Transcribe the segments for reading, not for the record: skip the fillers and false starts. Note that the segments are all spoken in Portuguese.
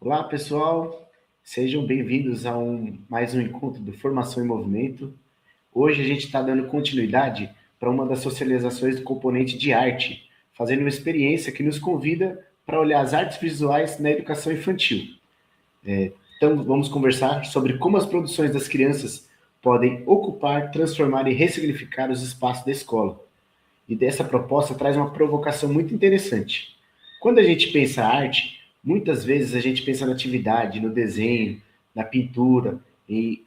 Olá, pessoal. Sejam bem-vindos a mais um encontro do Formação em Movimento. Hoje a gente está dando continuidade para uma das socializações do componente de arte, fazendo uma experiência que nos convida para olhar as artes visuais na educação infantil. Então, vamos conversar sobre como as produções das crianças podem ocupar, transformar e ressignificar os espaços da escola. E dessa proposta traz uma provocação muito interessante. Quando a gente pensa arte, muitas vezes a gente pensa na atividade, no desenho, na pintura,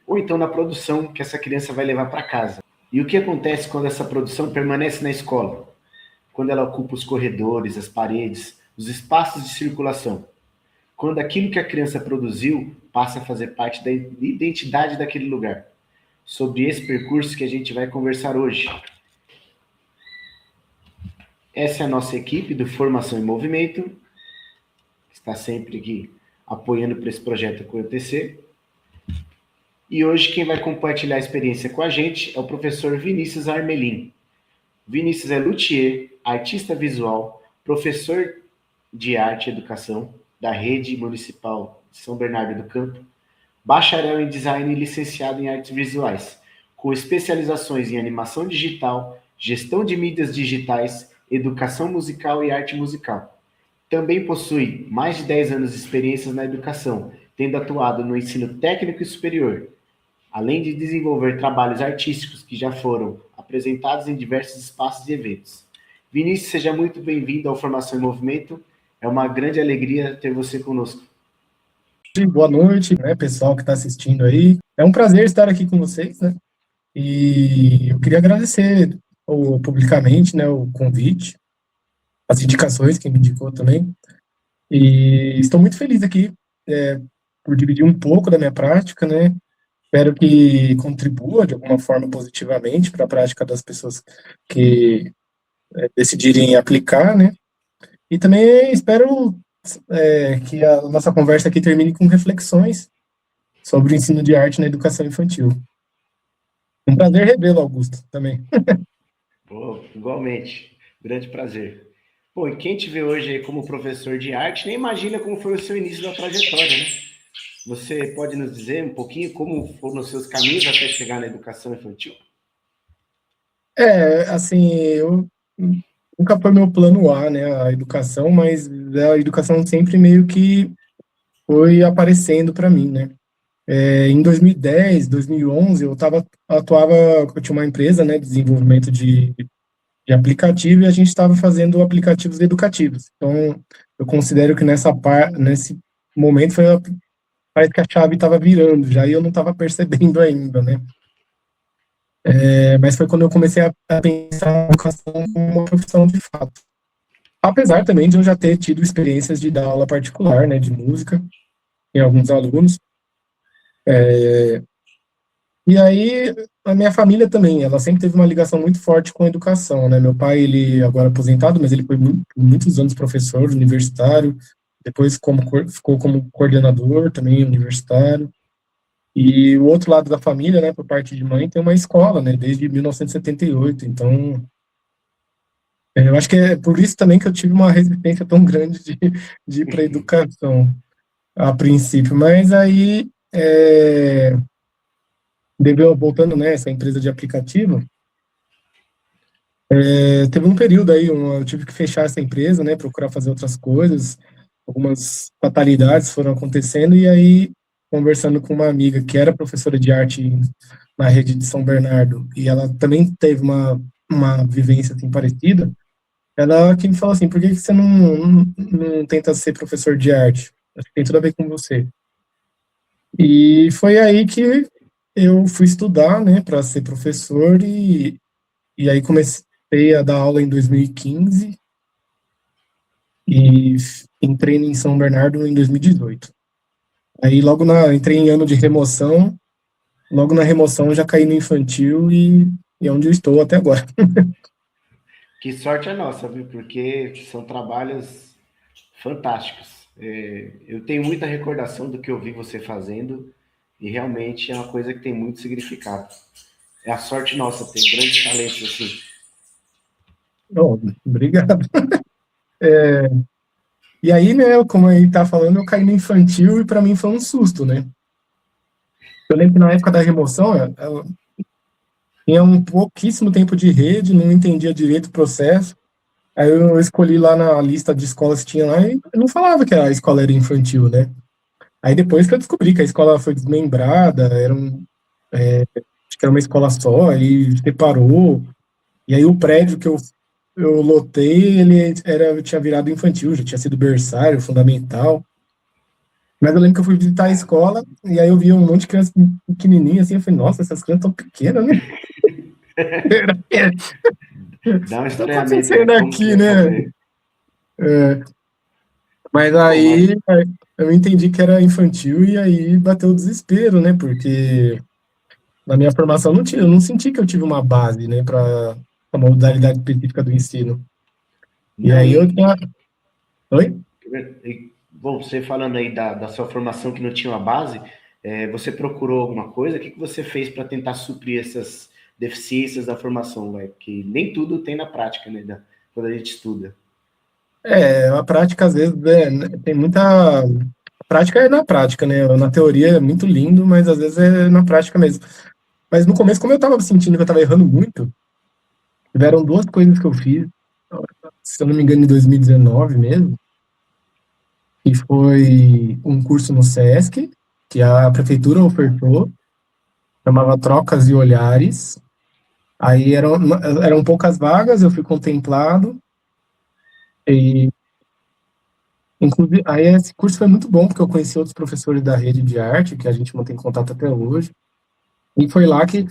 ou então na produção que essa criança vai levar para casa. E o que acontece quando essa produção permanece na escola? Quando ela ocupa os corredores, as paredes, os espaços de circulação. Quando aquilo que a criança produziu passa a fazer parte da identidade daquele lugar. Sobre esse percurso que a gente vai conversar hoje. Essa é a nossa equipe do Formação em Movimento, que está sempre aqui apoiando para esse projeto acontecer. E hoje quem vai compartilhar a experiência com a gente é o professor Vinícius Armelin. Vinícius é luthier, artista visual, professor de arte e educação da Rede Municipal de São Bernardo do Campo, bacharel em design e licenciado em artes visuais, com especializações em animação digital, gestão de mídias digitais, educação musical e arte musical. Também possui mais de 10 anos de experiências na educação, tendo atuado no ensino técnico e superior, além de desenvolver trabalhos artísticos que já foram apresentados em diversos espaços e eventos. Vinícius, seja muito bem-vindo ao Formação em Movimento. É uma grande alegria ter você conosco. Boa noite, né, pessoal que está assistindo aí. É um prazer estar aqui com vocês, né? E eu queria agradecer publicamente, né, o convite, as indicações que me indicou também. E estou muito feliz aqui por dividir um pouco da minha prática, né? Espero que contribua de alguma forma positivamente para a prática das pessoas que decidirem aplicar, né? E também espero que a nossa conversa aqui termine com reflexões sobre o ensino de arte na educação infantil. Um prazer revê-lo, Augusto, também. Igualmente, grande prazer. Bom, e quem te vê hoje aí como professor de arte, nem imagina como foi o seu início da trajetória, né? Você pode nos dizer um pouquinho como foram os seus caminhos até chegar na educação infantil? Assim, eu nunca foi meu plano A, né, a educação, mas a educação sempre meio que foi aparecendo para mim, né? Em 2010, 2011, eu tinha uma empresa, né, de desenvolvimento de aplicativo e a gente estava fazendo aplicativos educativos. Então, eu considero que nesse momento parece que a chave estava virando já e eu não estava percebendo ainda, né? Mas foi quando eu comecei a pensar na educação como uma profissão de fato. Apesar também de eu já ter tido experiências de dar aula particular, né, de música, em alguns alunos. E aí, a minha família também, ela sempre teve uma ligação muito forte com a educação, né? Meu pai, ele agora aposentado, mas ele foi muitos anos professor universitário, depois ficou como coordenador também universitário. E o outro lado da família, né, por parte de mãe, tem uma escola, né, desde 1978. Então, eu acho que é por isso também que eu tive uma resistência tão grande de ir para a educação, a princípio. Mas aí, voltando nessa empresa de aplicativo, teve um período aí, eu tive que fechar essa empresa, né, procurar fazer outras coisas, algumas fatalidades foram acontecendo, e aí, conversando com uma amiga que era professora de arte na rede de São Bernardo, e ela também teve uma vivência assim, parecida, ela que me falou assim, por que você não tenta ser professor de arte? Acho que tem tudo a ver com você. E foi aí que eu fui estudar, né, para ser professor, e aí comecei a dar aula em 2015 e entrei em São Bernardo em 2018. Aí entrei em ano de remoção, logo na remoção eu já caí no infantil e é onde eu estou até agora. Que sorte a nossa, viu? Porque são trabalhos fantásticos. Eu tenho muita recordação do que eu vi você fazendo e realmente é uma coisa que tem muito significado. É a sorte nossa ter grandes talentos assim. Oh, obrigado. E aí, né, como aí tá falando, eu caí no infantil e para mim foi um susto, né? Eu lembro que na época da remoção, eu tinha um pouquíssimo tempo de rede, não entendia direito o processo. Aí eu escolhi lá na lista de escolas que tinha lá e não falava que a escola era infantil, né? Aí depois que eu descobri que a escola foi desmembrada, acho que era uma escola só, aí separou. E aí o prédio que eu lotei, tinha virado infantil, já tinha sido berçário, fundamental. Mas eu lembro que eu fui visitar a escola e aí eu vi um monte de criança pequenininha assim, eu falei, nossa, essas crianças tão pequenas, né? Dá um O que tá estranhamento, né? acontecendo Como que aqui, vai né? fazer? Mas Pô, mas aí eu entendi que era infantil e aí bateu o desespero, né? Porque na minha formação não tinha, eu não senti que eu tive uma base, né, para a modalidade específica do ensino. E não, aí eu tinha. Oi? bom, você falando aí da sua formação que não tinha uma base, você procurou alguma coisa? O que você fez para tentar suprir essas deficiências da formação, vai? Porque nem tudo tem na prática, né? Quando a gente estuda. A prática às vezes tem muita. A prática é na prática, né? Na teoria é muito lindo, mas às vezes é na prática mesmo. Mas no começo, como eu tava sentindo que eu tava errando muito, tiveram duas coisas que eu fiz, se eu não me engano, em 2019 mesmo, que foi um curso no SESC, que a prefeitura ofertou, chamava Trocas e Olhares. Aí eram poucas vagas, eu fui contemplado, e inclusive, aí esse curso foi muito bom, porque eu conheci outros professores da rede de arte, que a gente mantém contato até hoje, e foi lá que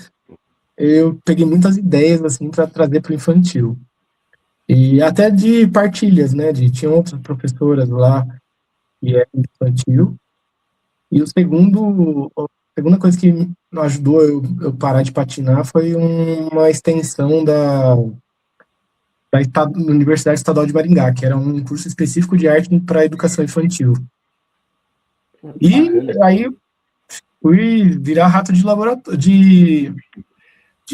eu peguei muitas ideias, assim, para trazer para o infantil. E até de partilhas, né, tinha outras professoras lá, que é infantil, e a segunda coisa que me ajudou eu parar de patinar foi uma extensão da Universidade Estadual de Maringá, que era um curso específico de arte para educação infantil. E Bacana. aí fui virar rato de laboratório, de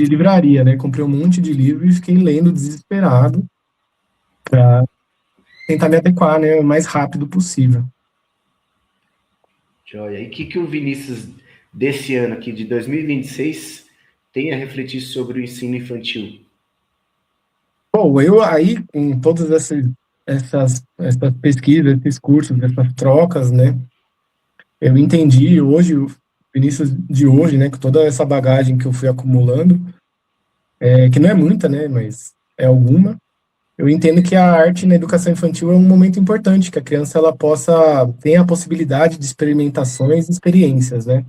livraria, né? Comprei um monte de livro e fiquei lendo desesperado para tentar me adequar, né, o mais rápido possível. Joia. E o que o Vinícius desse ano aqui, de 2026, tem a refletir sobre o ensino infantil? Bom, eu aí, com todas essas pesquisas, esses cursos, essas trocas, né, eu entendi hoje, o Vinícius de hoje, né, com toda essa bagagem que eu fui acumulando, que não é muita, né, mas é alguma. Eu entendo que a arte na educação infantil é um momento importante, que a criança ela possa ter a possibilidade de experimentações e experiências, né?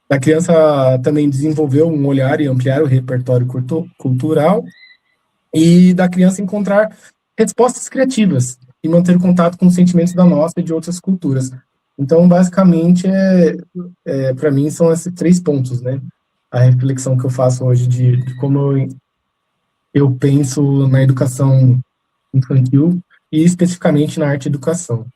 A criança também desenvolver um olhar e ampliar o repertório cultural e da criança encontrar respostas criativas e manter contato com os sentimentos da nossa e de outras culturas. Então, basicamente, para mim, são esses três pontos, né? A reflexão que eu faço hoje de como eu penso na educação infantil e especificamente na arte e educação.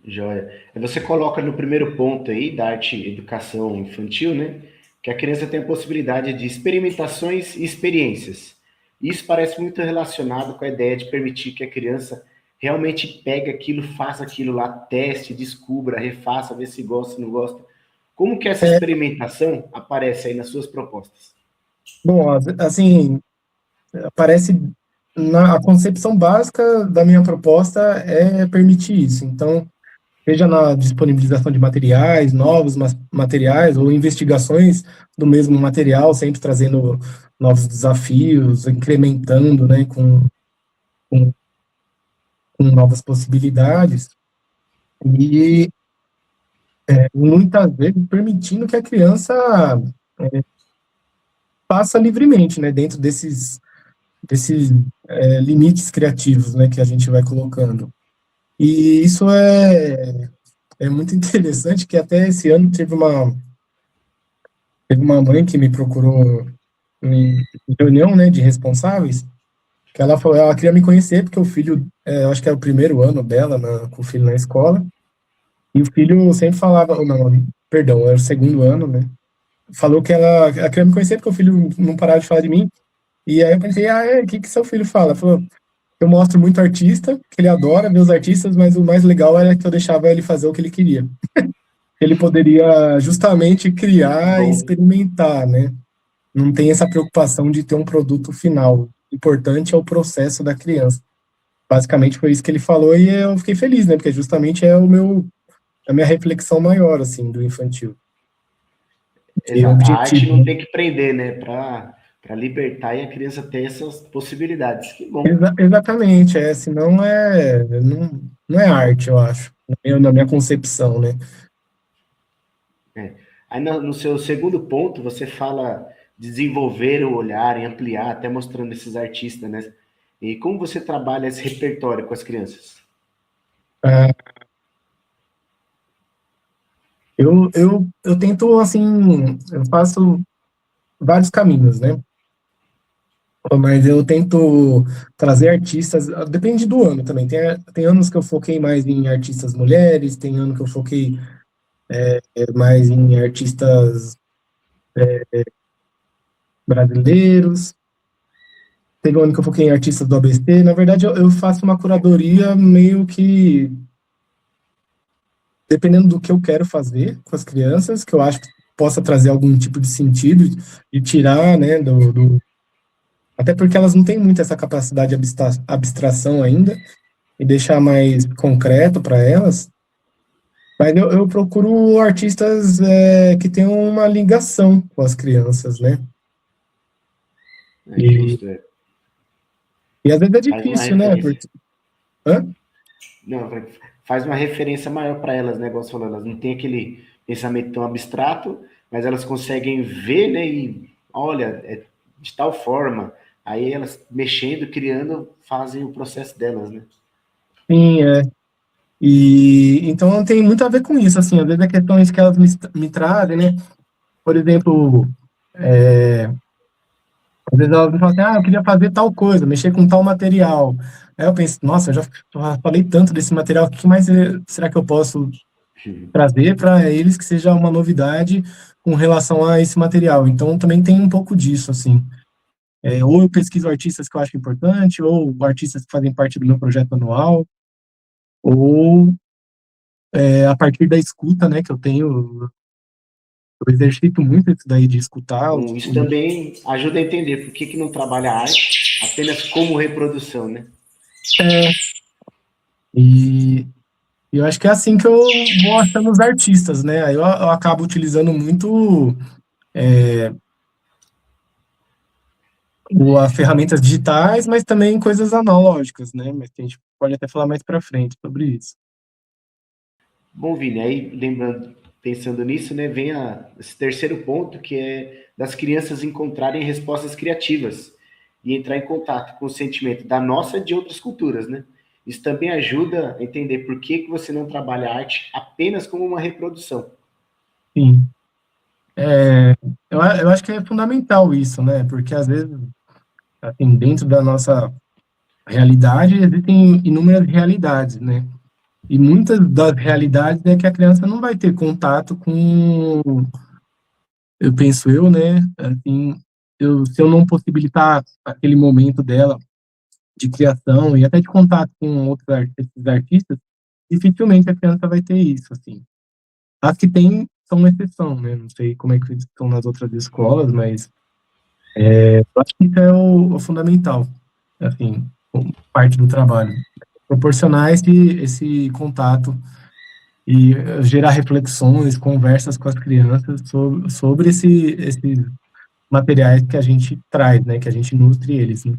Joia. E você coloca no primeiro ponto aí da arte e educação infantil, né? Que a criança tem a possibilidade de experimentações e experiências. Isso parece muito relacionado com a ideia de permitir que a criança realmente pegue aquilo, faça aquilo lá, teste, descubra, refaça, vê se gosta, não gosta. Como que essa É, experimentação aparece aí nas suas propostas? bom, assim, parece a concepção básica da minha proposta é permitir isso. Então, seja na disponibilização de materiais, novos materiais ou investigações do mesmo material, sempre trazendo novos desafios, incrementando, né, com, com novas possibilidades e muitas vezes permitindo que a criança faça livremente, né, dentro desses limites criativos, né, que a gente vai colocando. E isso é muito interessante, que até esse ano teve uma mãe que me procurou em reunião, né, de responsáveis, que ela falou, ela queria me conhecer, porque o filho, eu acho que é o primeiro ano dela, com o filho na escola, e o filho sempre falava, ou não, perdão, era o segundo ano, né, falou que ela queria me conhecer, porque o filho não parava de falar de mim, e aí eu pensei, o que seu filho fala? Ela falou, eu mostro muito artista, que ele adora ver os artistas, mas o mais legal era que eu deixava ele fazer o que ele queria. Ele poderia justamente Que criar e bom. experimentar, né? Não tem essa preocupação de ter um produto final. O importante é o processo da criança. Basicamente foi isso que ele falou e eu fiquei feliz, né? Porque justamente é a minha reflexão maior, assim, do infantil. Que é o Exato. A arte objetivo, não né? tem que prender, né? Para libertar e a criança ter essas possibilidades. Que bom. Exatamente, senão não é arte, eu acho, na minha concepção, né? É. Aí no seu segundo ponto, você fala desenvolver o olhar e ampliar, até mostrando esses artistas, né? E como você trabalha esse repertório com as crianças? Ah, eu tento, assim, eu faço vários caminhos, né? Mas eu tento trazer artistas, depende do ano também. Tem anos que eu foquei mais em artistas mulheres, tem ano que eu foquei mais em artistas brasileiros, teve um ano que eu foquei em artistas do ABC. Na verdade, eu faço uma curadoria meio que dependendo do que eu quero fazer com as crianças, que eu acho que possa trazer algum tipo de sentido e tirar, né, até porque elas não têm muito essa capacidade de abstração ainda, e deixar mais concreto para elas. Mas eu procuro artistas que tenham uma ligação com as crianças, né? É E, justo, é. e às vezes é Faz uma difícil, né? referência. Porque, hã? Não, faz uma referência maior para elas, né? Igual você falou, elas não têm aquele pensamento tão abstrato, mas elas conseguem ver, né? E olha, é de tal forma. Aí elas mexendo, criando, fazem o processo delas, né? Sim, E então tem muito a ver com isso, assim, às vezes é questões que elas me trazem, né? Por exemplo, às vezes elas me falam assim, eu queria fazer tal coisa, mexer com tal material. Aí eu penso, nossa, eu já falei tanto desse material, o que mais será que eu posso trazer para eles que seja uma novidade com relação a esse material? Então também tem um pouco disso, assim. Ou eu pesquiso artistas que eu acho importante, ou artistas que fazem parte do meu projeto anual, ou a partir da escuta, né, que eu exercito muito isso daí de escutar. Bom, isso também ajuda a entender por que, que não trabalha a arte apenas como reprodução, né? É, e eu acho que é assim que eu vou achando os artistas, né? Aí eu acabo utilizando muito as ferramentas digitais, mas também coisas analógicas, né? Mas que a gente pode até falar mais para frente sobre isso. Bom, Vini, aí lembrando, pensando nisso, né, vem esse terceiro ponto, que é das crianças encontrarem respostas criativas e entrar em contato com o sentimento da nossa e de outras culturas, né? Isso também ajuda a entender por que, que você não trabalha a arte apenas como uma reprodução. Sim. Eu acho que é fundamental isso, né? Porque às vezes, assim, dentro da nossa realidade, existem inúmeras realidades, né? E muitas das realidades é que a criança não vai ter contato com, eu penso eu, né? Assim, se eu não possibilitar aquele momento dela de criação e até de contato com esses artistas, dificilmente a criança vai ter isso, assim. As que tem são uma exceção, né? Não sei como é que estão nas outras escolas, mas eu acho que isso é o fundamental, assim, como parte do trabalho. Proporcionar esse contato e gerar reflexões, conversas com as crianças sobre esses materiais que a gente traz, né? Que a gente nutre eles, né?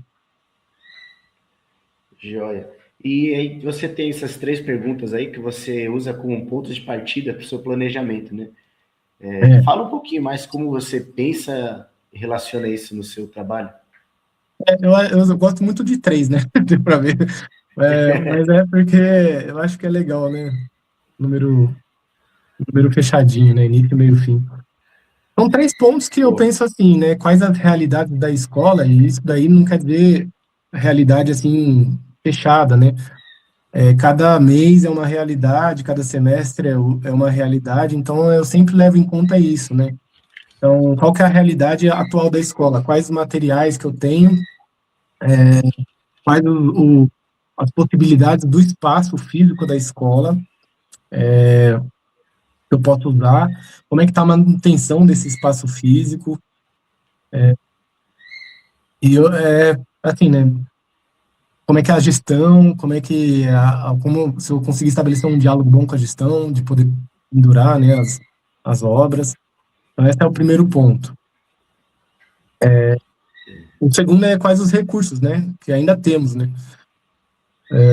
Joia. E aí você tem essas três perguntas aí que você usa como pontos de partida para o seu planejamento, né? É, Fala um pouquinho mais como você pensa e relaciona isso no seu trabalho. eu gosto muito de três, né? Para ver. Mas é porque eu acho que é legal, né? Número, número fechadinho, né? Início, meio, fim. São três pontos que eu Pô, penso assim, né? Quais as realidades da escola, e isso daí não quer dizer realidade assim fechada, né? Cada mês é uma realidade, cada semestre é uma realidade, então eu sempre levo em conta isso, né? Então, qual que é a realidade atual da escola? Quais os materiais que eu tenho quais as possibilidades do espaço físico da escola que eu posso usar, como é que está a manutenção desse espaço físico, e assim, né, como é que é a gestão, como é que, como se eu conseguir estabelecer um diálogo bom com a gestão, de poder pendurar, né, as obras. Então, esse é o primeiro ponto. O segundo é quais os recursos, né, que ainda temos, né,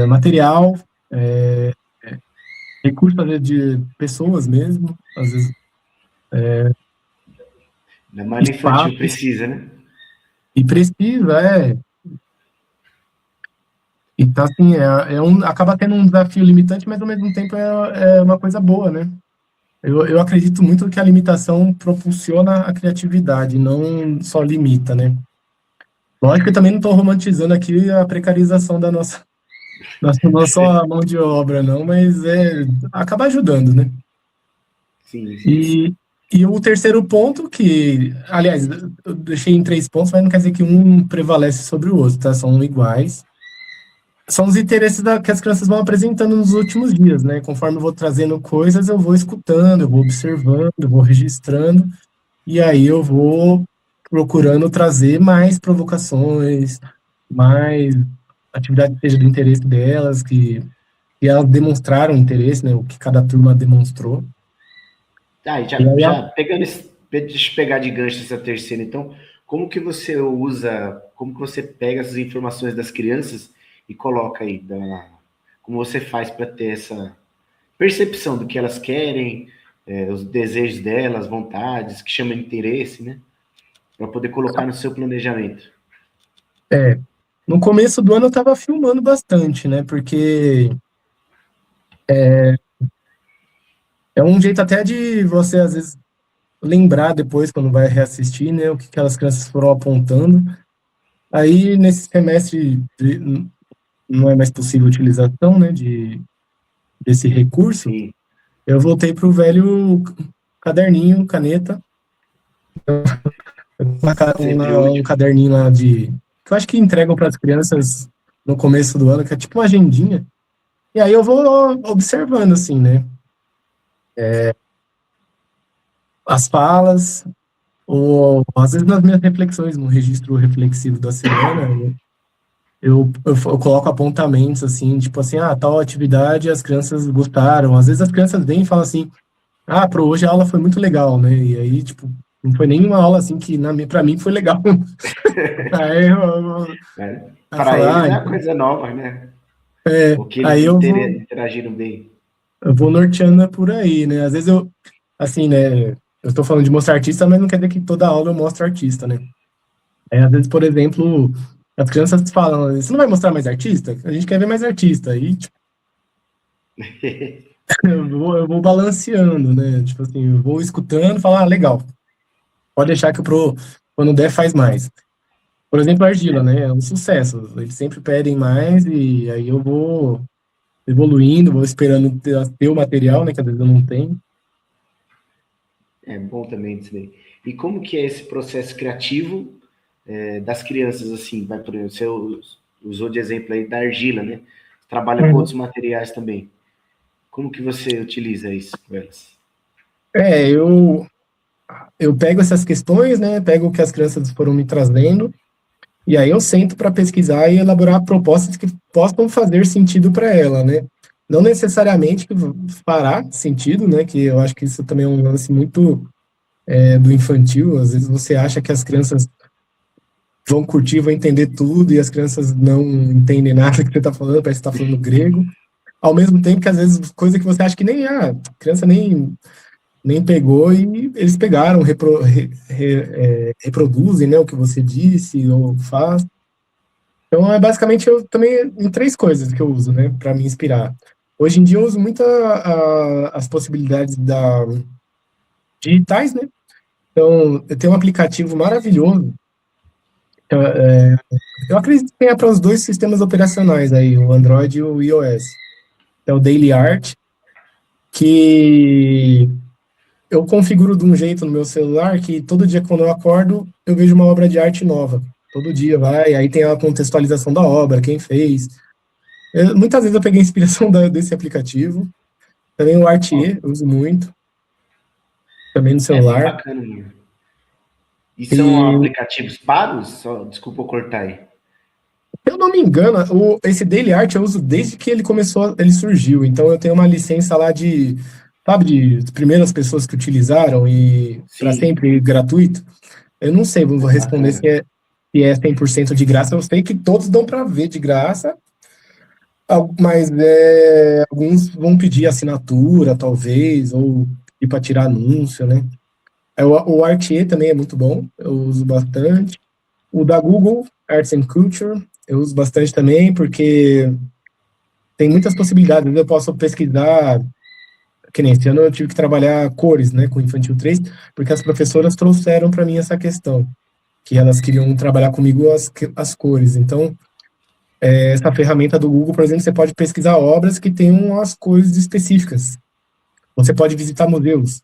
material, recursos, às vezes, de pessoas mesmo, às vezes, Da malha infantil espaços, precisa, né? e precisa, então, assim, acaba tendo um desafio limitante, mas, ao mesmo tempo, é uma coisa boa, né. Eu acredito muito que a limitação propulsiona a criatividade, não só limita, né. Lógico que eu também não estou romantizando aqui a precarização da nossa mão de obra, não, mas acaba ajudando, né. Sim, sim. E o terceiro ponto, que, aliás, eu deixei em 3 pontos, mas não quer dizer que um prevalece sobre o outro, tá? São iguais. São os interesses que as crianças vão apresentando nos últimos dias, né? Conforme eu vou trazendo coisas, eu vou escutando, eu vou observando, eu vou registrando, e aí eu vou procurando trazer mais provocações, mais atividade que seja do interesse delas, que elas demonstraram interesse, né? O que cada turma demonstrou. Ah, e E aí, já pegando deixa eu pegar de gancho essa terceira, então, como que você usa, como que você pega essas informações das crianças e coloca aí, como você faz para ter essa percepção do que elas querem, os desejos delas, vontades, que chamam de interesse, né? Para poder colocar no seu planejamento. no começo do ano eu estava filmando bastante, né? Porque é um jeito até de você, às vezes, lembrar depois, quando vai reassistir, né? O que aquelas crianças foram apontando. Aí, nesse semestre, não é mais possível a utilização, né? Desse recurso. Sim, Eu voltei para o velho caderninho, caneta, sempre um útil. caderninho lá que eu acho que entregam para as crianças no começo do ano, que é tipo uma agendinha. E aí eu vou observando, assim, né? As falas, ou às vezes nas minhas reflexões, no registro reflexivo da semana, eu coloco apontamentos, assim, tipo assim, tal atividade as crianças gostaram. Às vezes as crianças vêm e falam assim, pro hoje a aula foi muito legal, né? E aí, tipo, não foi nenhuma aula, assim, que pra mim foi legal. Aí Né? eu Para falo, eles é uma coisa nova, né? O que eles aí interagiram bem. eu vou norteando por aí, né? Às vezes assim, né? Eu tô falando de mostrar artista, mas não quer dizer que toda aula eu mostro artista, né? Às vezes, por exemplo, as crianças falam, você não vai mostrar mais artista? A gente quer ver mais artista. Aí, tipo, eu vou balanceando, né? Tipo assim, eu vou escutando, falar, legal, pode deixar que quando der, faz mais. Por exemplo, a argila, né? É um sucesso. Eles sempre pedem mais e aí eu vou evoluindo, vou esperando ter o material, né? Que às vezes eu não tenho. É bom também isso daí. E como que é esse processo criativo das crianças, assim, vai por exemplo, você usou de exemplo aí da argila, né? Trabalha com Uhum. outros materiais também. Como que você utiliza isso com elas? Eu pego essas questões, né? Pego o que as crianças foram me trazendo e aí eu sento para pesquisar e elaborar propostas que possam fazer sentido para ela, né? Não necessariamente que fará sentido, né? Que eu acho que isso também é um lance muito do infantil. Às vezes você acha que as crianças vão curtir, vão entender tudo, e as crianças não entendem nada que você está falando, parece que está falando grego. Ao mesmo tempo que, às vezes, coisa que você acha que nem a criança nem pegou, e eles pegaram, reproduzem, né, o que você disse ou faz. Então, basicamente, eu também, em 3 coisas que eu uso, né, para me inspirar. Hoje em dia, eu uso muito as possibilidades digitais, né? Então, eu tenho um aplicativo maravilhoso. Eu acredito que tenha para os dois sistemas operacionais aí, o Android e o iOS. É o Daily Art, que eu configuro de um jeito no meu celular que todo dia quando eu acordo, eu vejo uma obra de arte nova. Todo dia vai, aí tem a contextualização da obra, quem fez. Muitas vezes eu peguei inspiração desse aplicativo. Também o Ó, Artier, eu uso muito, também no é bem celular. bacana mesmo. E são E, aplicativos pagos? Só, desculpa eu cortar aí. se eu não me engano, esse Daily Art eu uso desde que ele começou, ele surgiu. Então eu tenho uma licença lá de, sabe, de primeiras pessoas que utilizaram e para Sim, sempre gratuito. Eu não sei, vou responder bacana. se é 100% de graça. Eu sei que todos dão para ver de graça, mas alguns vão pedir assinatura, talvez, ou ir para tirar anúncio, né? O Artier também é muito bom, eu uso bastante. O da Google, Arts and Culture, eu uso bastante também, porque tem muitas possibilidades. Eu posso pesquisar, que nem esse ano eu tive que trabalhar cores, né, com Infantil 3, porque as professoras trouxeram para mim essa questão, que elas queriam trabalhar comigo as cores. Então, essa ferramenta do Google, por exemplo, você pode pesquisar obras que tenham as cores específicas. Você pode visitar museus,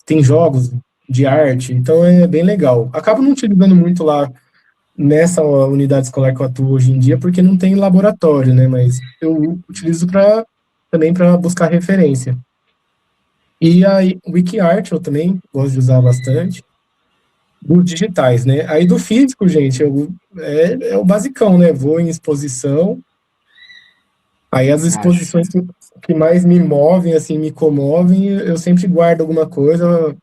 tem jogos de arte, então é bem legal. Acabo não utilizando muito lá nessa unidade escolar que eu atuo hoje em dia, porque não tem laboratório, né? Mas eu utilizo também para buscar referência. E a WikiArt eu também gosto de usar bastante. Dos digitais, né? Aí do físico, gente, é o basicão, né? Vou em exposição, aí as Acho. exposições que mais me movem, assim, me comovem, eu sempre guardo alguma coisa,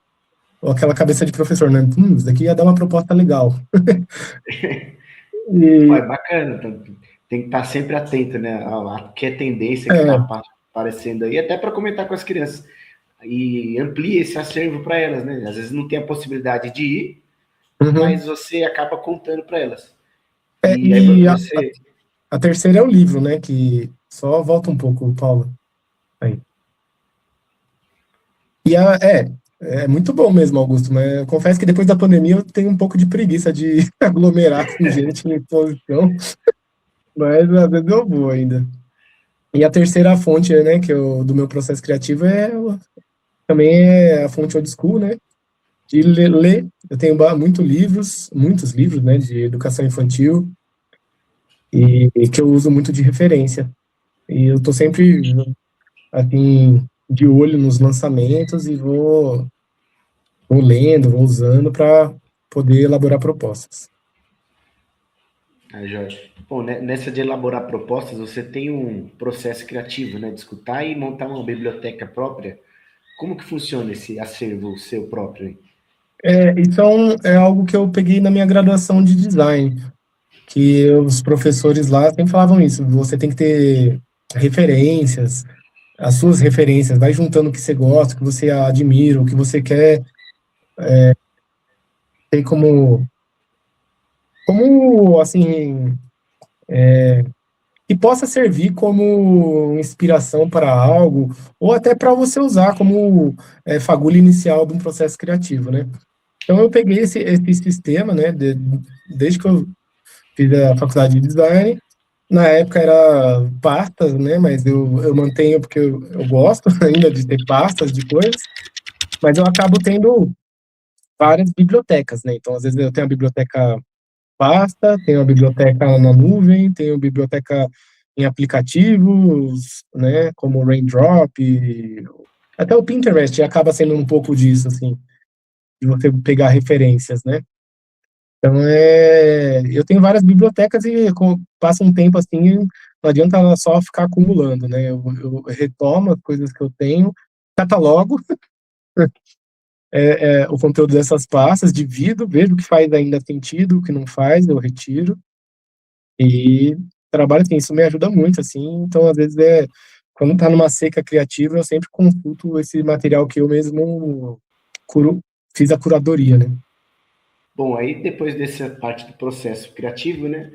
ou aquela cabeça de professor, né? Isso daqui ia dar uma proposta legal. Pô, E, é bacana. Tem que estar sempre atento, né? A que é tendência que está é, aparecendo aí, até para comentar com as crianças. E amplia esse acervo para elas, né? Às vezes não tem a possibilidade de ir, uhum. mas você acaba contando para elas. É, E aí e você. a terceira é o livro, né? Que só volta um pouco, Paulo. Aí. E é muito bom mesmo, Augusto, mas eu confesso que depois da pandemia eu tenho um pouco de preguiça de aglomerar com gente em exposição, mas às vezes eu vou ainda. E a terceira fonte, né, do meu processo criativo também é a fonte old school, né? De ler. Eu tenho muitos livros, né, de educação infantil e que eu uso muito de referência. E eu tô sempre assim de olho nos lançamentos e vou lendo, vou usando para poder elaborar propostas. Ah, Jorge. Bom, nessa de elaborar propostas, você tem um processo criativo, né? De escutar e montar uma biblioteca própria. Como que funciona esse acervo seu próprio? Então, é algo que eu peguei na minha graduação de design, que os professores lá sempre falavam isso, você tem que ter referências, as suas referências, vai juntando o que você gosta, o que você admira, o que você quer ter como assim, que possa servir como inspiração para algo, ou até para você usar como fagulha inicial de um processo criativo, né? Então eu peguei esse sistema, né, desde que eu fiz a faculdade de design. Na época era pastas, né, mas eu mantenho porque eu gosto ainda de ter pastas de coisas, mas eu acabo tendo várias bibliotecas, né? Então às vezes eu tenho a biblioteca pasta, tenho a biblioteca na nuvem, tenho biblioteca em aplicativos, né, como o Raindrop, até o Pinterest acaba sendo um pouco disso, assim, de você pegar referências, né? Então, eu tenho várias bibliotecas e passa um tempo assim, não adianta ela só ficar acumulando, né? Eu retomo as coisas que eu tenho, catalogo o conteúdo dessas pastas, divido, vejo o que faz ainda sentido, o que não faz, eu retiro e trabalho assim. Isso me ajuda muito, assim. Então, às vezes, quando tá numa seca criativa, eu sempre consulto esse material que eu mesmo curo, fiz a curadoria, né? Bom, aí depois dessa parte do processo criativo, né?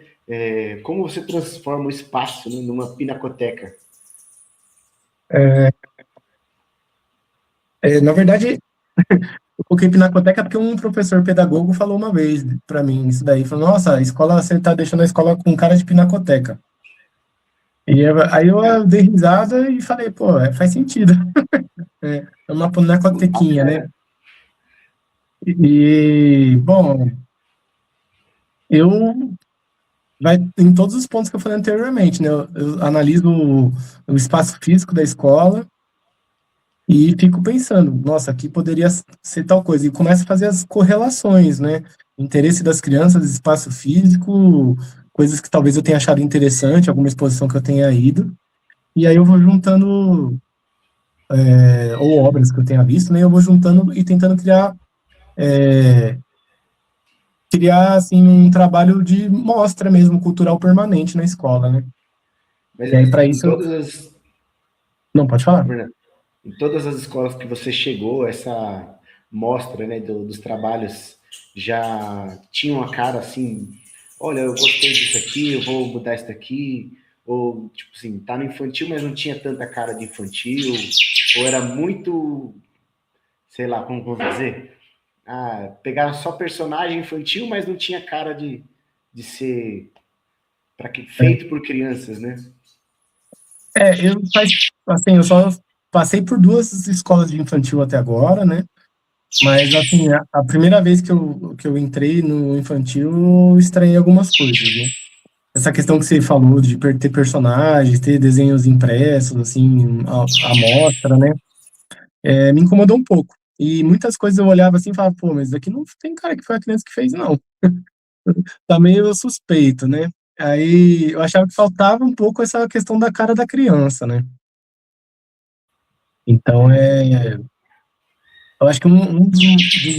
Como você transforma o espaço, né, numa pinacoteca? Na verdade, eu coloquei pinacoteca porque um professor pedagogo falou uma vez para mim isso daí. Falou, nossa, a escola, você tá deixando a escola com cara de pinacoteca. Aí eu Ah, dei risada e falei, pô, faz sentido. É uma pinacotequinha, né? bacana. Bom, Eu vai em todos os pontos que eu falei anteriormente, né? Eu analiso o espaço físico da escola e fico pensando, nossa, aqui poderia ser tal coisa. E começo a fazer as correlações, né? Interesse das crianças, espaço físico, coisas que talvez eu tenha achado interessante, alguma exposição que eu tenha ido. E aí eu vou juntando, ou obras que eu tenha visto, né? Eu vou juntando e tentando criar assim, um trabalho de mostra mesmo, cultural permanente na escola, né? Mas E aí, para em isso, todas as, não, pode falar. Fernando, em todas as escolas que você chegou, essa mostra, né, dos trabalhos já tinham a cara assim, olha, eu gostei disso aqui, eu vou mudar isso daqui, ou tipo assim, tá no infantil, mas não tinha tanta cara de infantil, ou era muito, sei lá, como vou dizer, pegaram só personagem infantil, mas não tinha cara de ser feito por crianças, né? Assim, eu só passei por duas escolas de infantil até agora, né? Mas, assim, a primeira vez que eu entrei no infantil, eu estranhei algumas coisas, né? Essa questão que você falou de ter personagens, ter desenhos impressos, assim, a mostra, né? Me incomodou um pouco. E muitas coisas eu olhava assim e falava, pô, mas isso aqui não tem cara que foi a criança que fez, não. Tá meio suspeito, né? Aí eu achava que faltava um pouco essa questão da cara da criança, né? Então, eu acho que um dos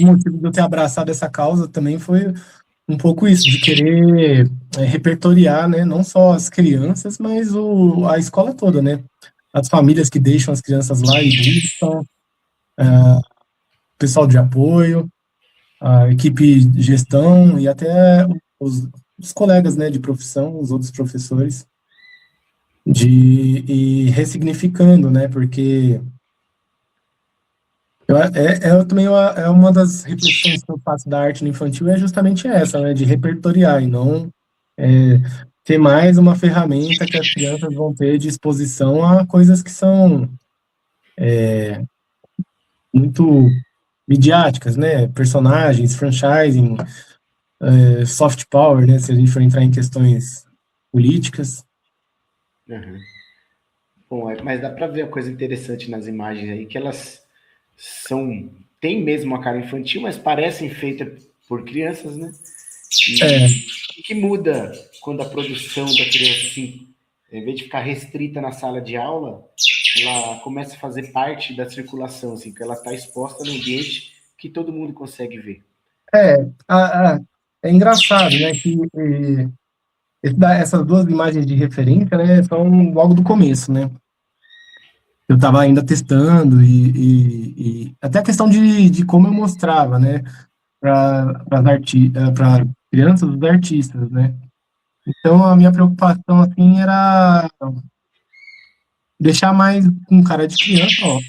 motivos de eu ter abraçado essa causa também foi um pouco isso, de querer repertoriar, né, não só as crianças, mas a escola toda, né? As famílias que deixam as crianças lá e buscam, o pessoal de apoio, a equipe de gestão e até os colegas, né, de profissão, os outros professores, de ir ressignificando, né, porque eu também é uma das reflexões que eu faço da arte no infantil é justamente essa, né, de repertoriar e não é, ter mais uma ferramenta que as crianças vão ter de exposição a coisas que são muito midiáticas, né, personagens, franchising, soft power, né, se a gente for entrar em questões políticas. Uhum. Bom, mas dá para ver uma coisa interessante nas imagens aí, que elas tem mesmo uma cara infantil, mas parecem feitas por crianças, né? É, E que muda quando a produção da criança, assim, em vez de ficar restrita na sala de aula, ela começa a fazer parte da circulação, assim, que ela está exposta no ambiente que todo mundo consegue ver. é, é engraçado, né, que essas duas imagens de referência, né, são logo do começo, né? Eu estava ainda testando e até a questão de como eu mostrava, né, para crianças, os artistas, né? Então a minha preocupação assim era deixar mais com cara de criança, ó,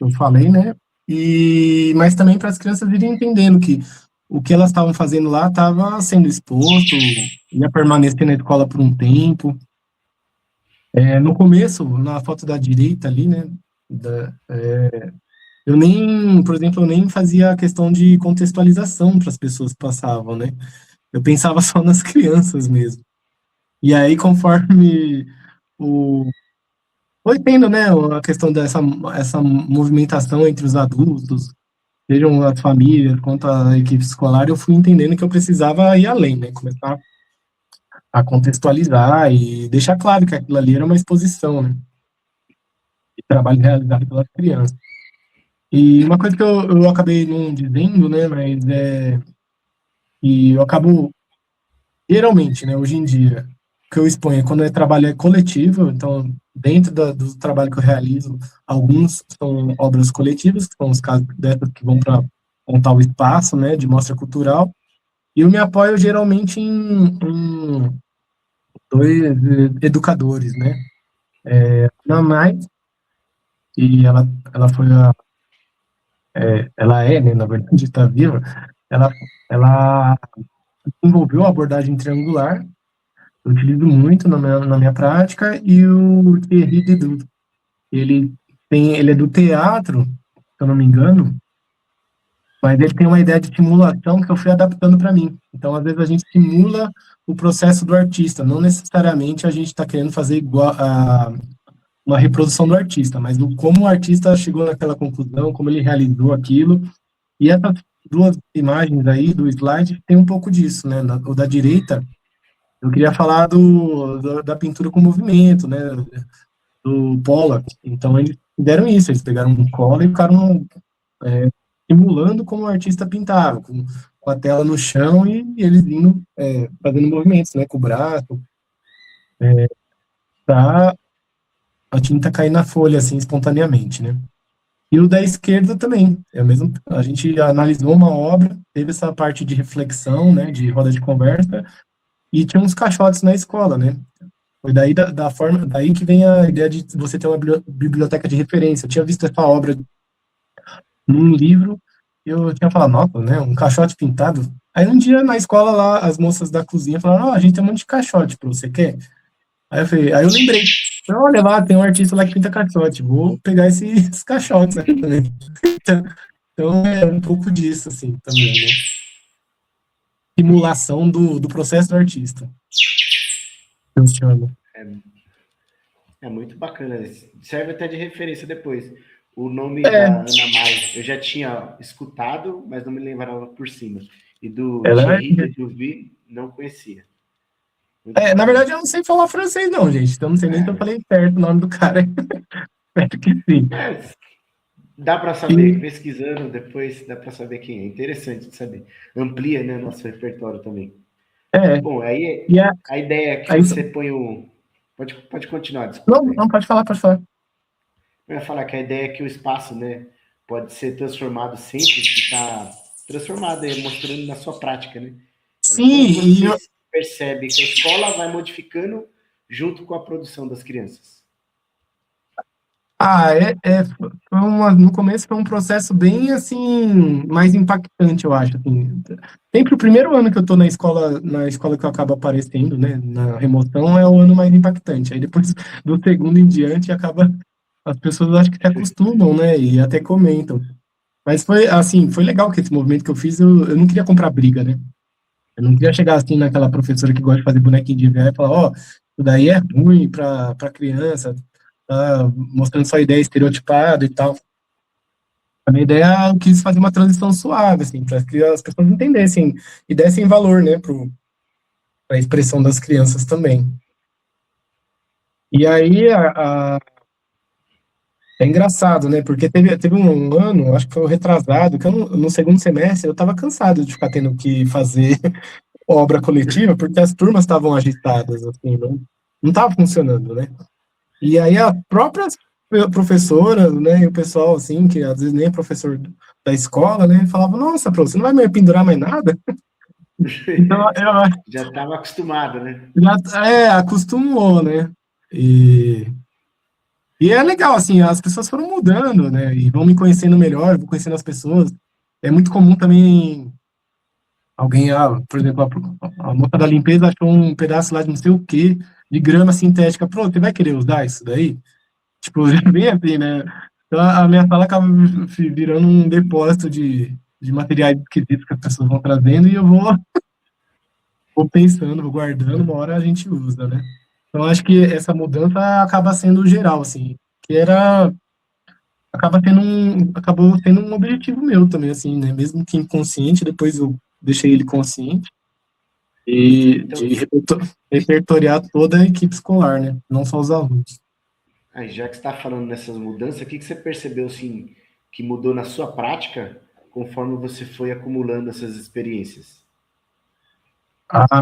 eu falei, né? E mas também para as crianças irem entendendo que o que elas estavam fazendo lá estava sendo exposto, ia permanecer na escola por um tempo. No começo, na foto da direita ali, né? da- Eu nem, por exemplo, eu nem fazia a questão de contextualização para as pessoas que passavam, né? Eu pensava só nas crianças mesmo. E aí, conforme o foi tendo, né, a questão dessa essa movimentação entre os adultos, sejam as famílias quanto a equipe escolar, eu fui entendendo que eu precisava ir além, né? Começar a contextualizar e deixar claro que aquilo ali era uma exposição, né? De trabalho realizado pelas crianças. E uma coisa que eu acabei não dizendo, né, mas que eu acabo, geralmente, né, hoje em dia, o que eu exponho é quando é trabalho coletivo, então, dentro do trabalho que eu realizo, alguns são obras coletivas, que são os casos dessas que vão para montar o espaço, né, de mostra cultural, e eu me apoio geralmente em dois educadores, né, na Mai, e ela foi ela é, né, na verdade, está viva, ela desenvolveu a abordagem triangular, eu utilizo muito na minha prática, e o Thierry Didot, ele é do teatro, se eu não me engano, mas ele tem uma ideia de simulação que eu fui adaptando para mim. Então, às vezes, a gente simula o processo do artista, não necessariamente a gente está querendo fazer igual a uma reprodução do artista, mas como o artista chegou naquela conclusão, como ele realizou aquilo. E essas duas imagens aí do slide tem um pouco disso, né? O da direita, eu queria falar da pintura com movimento, né? Do Pollock. Então, eles fizeram isso, eles pegaram um cola e ficaram simulando como o artista pintava, com a tela no chão e eles indo fazendo movimentos, né, com o braço, para a tinta cair na folha, assim, espontaneamente, né. E o da esquerda também, é o mesmo, a gente analisou uma obra, teve essa parte de reflexão, né, de roda de conversa, e tinha uns caixotes na escola, né. Foi daí da forma, daí que vem a ideia de você ter uma biblioteca de referência. Eu tinha visto essa obra num livro, eu tinha falado, nossa, né, um caixote pintado. Aí um dia na escola lá, as moças da cozinha falaram, ó, a gente tem um monte de caixote pra você, quer? Aí eu falei, aí eu lembrei, olha lá, tem um artista lá que pinta caixote, vou pegar esses caixotes aqui também. Então é um pouco disso, assim, também, né? Simulação do processo do artista, eu chamo. É muito bacana. Serve até de referência depois. O nome É, da Ana Mai eu já tinha escutado, mas não me lembrava por cima. E do ela Thierry Ledouville não conhecia. Muito na bacana. verdade eu não sei falar francês não, gente, então não sei nem se eu falei certo o nome do cara, espero que sim. Mas dá para saber, E, pesquisando depois, dá para saber quem é. Interessante de saber. Amplia, né, nosso repertório também. é, Bom, aí e a, a ideia é que aí, você põe o. Pode continuar, não, desculpa não, aí. pode falar, pode falar. Eu ia falar que a ideia é que o espaço, né, pode ser transformado sempre, que está transformado, mostrando na sua prática, né? Como Sim, você percebe que a escola vai modificando junto com a produção das crianças? no começo foi um processo bem, assim, mais impactante, eu acho, assim. Sempre o primeiro ano que eu tô na escola que eu acabo aparecendo, né, na remoção, é o ano mais impactante. Aí depois do segundo em diante, as pessoas acho que se acostumam, né, e até comentam. Mas foi, assim, foi legal que esse movimento que eu fiz, eu não queria comprar briga, né. Eu não queria chegar assim naquela professora que gosta de fazer bonequinho de velho e falar, ó, isso daí é ruim para criança, tá mostrando sua ideia estereotipada e tal. A minha ideia, eu quis fazer uma transição suave, assim, para que as pessoas entendessem e dessem valor, né, para a expressão das crianças também. E aí, é engraçado, né, porque teve um ano, acho que foi o retrasado, que no segundo semestre eu estava cansado de ficar tendo que fazer obra coletiva, porque as turmas estavam agitadas, assim, não estava funcionando, né? E aí as próprias professoras, né, e o pessoal, assim, que às vezes nem é professor da escola, né, falava, nossa, professor, você não vai me pendurar mais nada? Então, eu Já estava acostumado, né? acostumou, né? E, e é legal, assim, as pessoas foram mudando, né, e vão me conhecendo melhor, eu vou conhecendo as pessoas. É muito comum também alguém, por exemplo, a moça da limpeza achou um pedaço lá de não sei o quê, de grama sintética. Pronto, você vai querer usar isso daí? Tipo, bem assim, né? Então, a minha sala acaba virando um depósito de materiais esquisitos que as pessoas vão trazendo e vou pensando, vou guardando, uma hora a gente usa, né? Então, acho que essa mudança acaba sendo geral, assim, que acabou sendo um objetivo meu também, assim, né? Mesmo que inconsciente, depois eu deixei ele consciente e Então, de repertoriar toda a equipe escolar, né? Não só os alunos. aí, já que você está falando nessas mudanças, o que você percebeu assim, que mudou na sua prática conforme você foi acumulando essas experiências?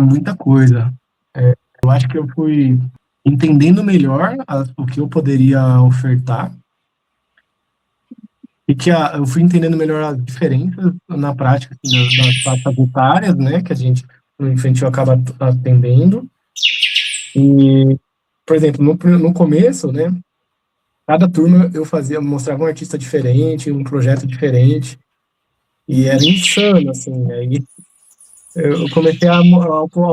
Muita coisa. Eu acho que eu fui entendendo melhor o que eu poderia ofertar e que eu fui entendendo melhor as diferenças na prática assim, das faixas etárias, né, que a gente no infantil acaba atendendo. E, por exemplo, no começo, né, cada turma mostrava um artista diferente, um projeto diferente, e era insano, assim. Aí eu comecei ao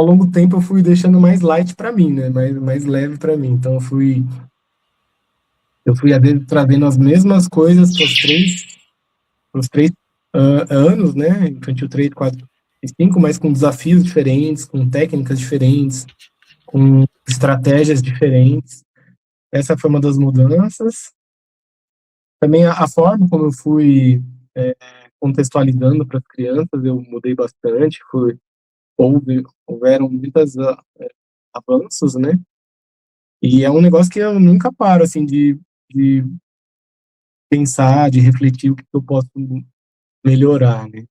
longo do tempo, eu fui deixando mais light para mim, né, mais leve para mim. Então eu fui às vezes trazendo as mesmas coisas para os três anos, né? Infantil 3, 4 e 5, mas com desafios diferentes, com técnicas diferentes, com estratégias diferentes. Essa foi uma das mudanças. Também a forma como eu fui é, contextualizando para as crianças, eu mudei bastante, houveram muitos avanços, né? E é um negócio que eu nunca paro, assim, de pensar, de refletir o que eu posso melhorar, né?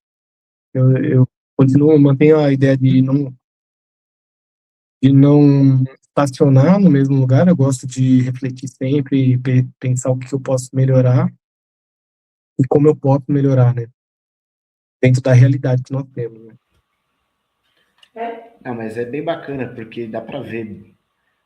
Eu continuo, mantenho a ideia de não estacionar no mesmo lugar, eu gosto de refletir sempre e pensar o que eu posso melhorar e como eu posso melhorar, né? Dentro da realidade que nós temos, né? Não, mas é bem bacana, porque dá para ver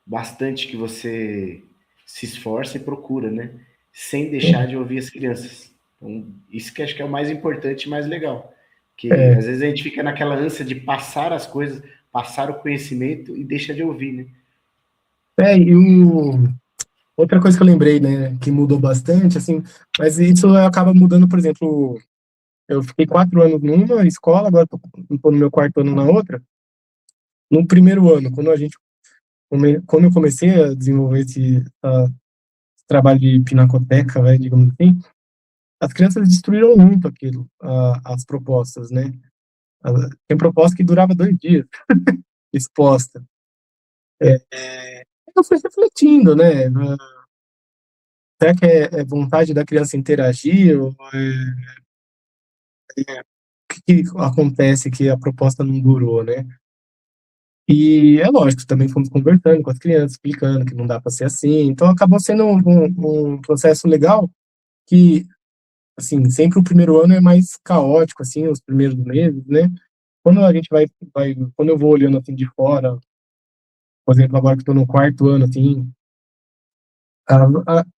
bastante que você se esforça e procura, né? Sem deixar de ouvir as crianças. Então, isso que acho que é o mais importante e mais legal. Que É, às vezes a gente fica naquela ânsia de passar as coisas, passar o conhecimento e deixa de ouvir, né? outra coisa que eu lembrei, né, que mudou bastante, assim, mas isso acaba mudando, por exemplo, eu fiquei 4 anos numa escola, agora tô no meu quarto ano na outra. No primeiro ano, quando eu comecei a desenvolver esse trabalho de pinacoteca, vai, digamos assim, as crianças destruíram muito aquilo, as propostas, né? Tem proposta que durava 2 dias exposta. Eu fui refletindo, né? Será que é vontade da criança interagir? Ou o que acontece que a proposta não durou, né? E é lógico, também fomos conversando com as crianças, explicando que não dá para ser assim. Então acabou sendo um processo legal que, assim, sempre o primeiro ano é mais caótico, assim, os primeiros meses, né? Quando a gente quando eu vou olhando assim de fora, por exemplo, agora que estou no quarto ano, assim,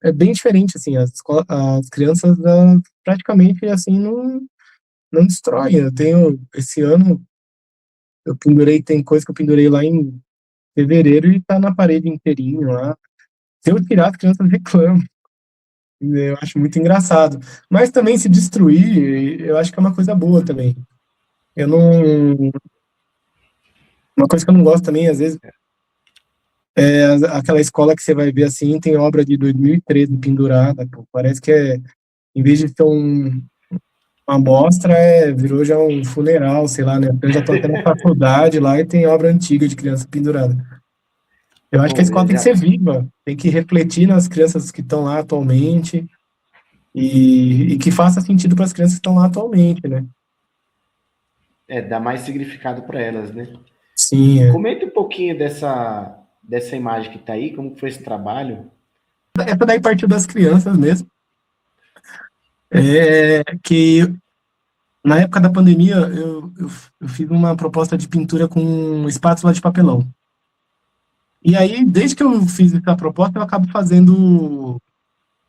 é bem diferente, assim, as crianças praticamente, assim, não destroem. Esse ano, tem coisa que eu pendurei lá em fevereiro e tá na parede inteirinho lá. Se eu tirar, as crianças reclamam. Eu acho muito engraçado. Mas também se destruir, eu acho que é uma coisa boa também. Eu não. Uma coisa que eu não gosto também, às vezes, é aquela escola que você vai ver assim, tem obra de 2013 pendurada, pô. Parece que em vez de ser uma mostra, virou já um funeral, sei lá, né? Eu já tô até na faculdade lá e tem obra antiga de criança pendurada. Eu acho que a Bom, escola tem que ser viva, tem que refletir nas crianças que estão lá atualmente e que faça sentido para as crianças que estão lá atualmente, né? dá mais significado para elas, né? Sim, Comenta um pouquinho dessa imagem que está aí, como foi esse trabalho. essa daí partiu das crianças mesmo, que na época da pandemia eu fiz uma proposta de pintura com espátula de papelão. E aí, desde que eu fiz essa proposta, eu acabo fazendo.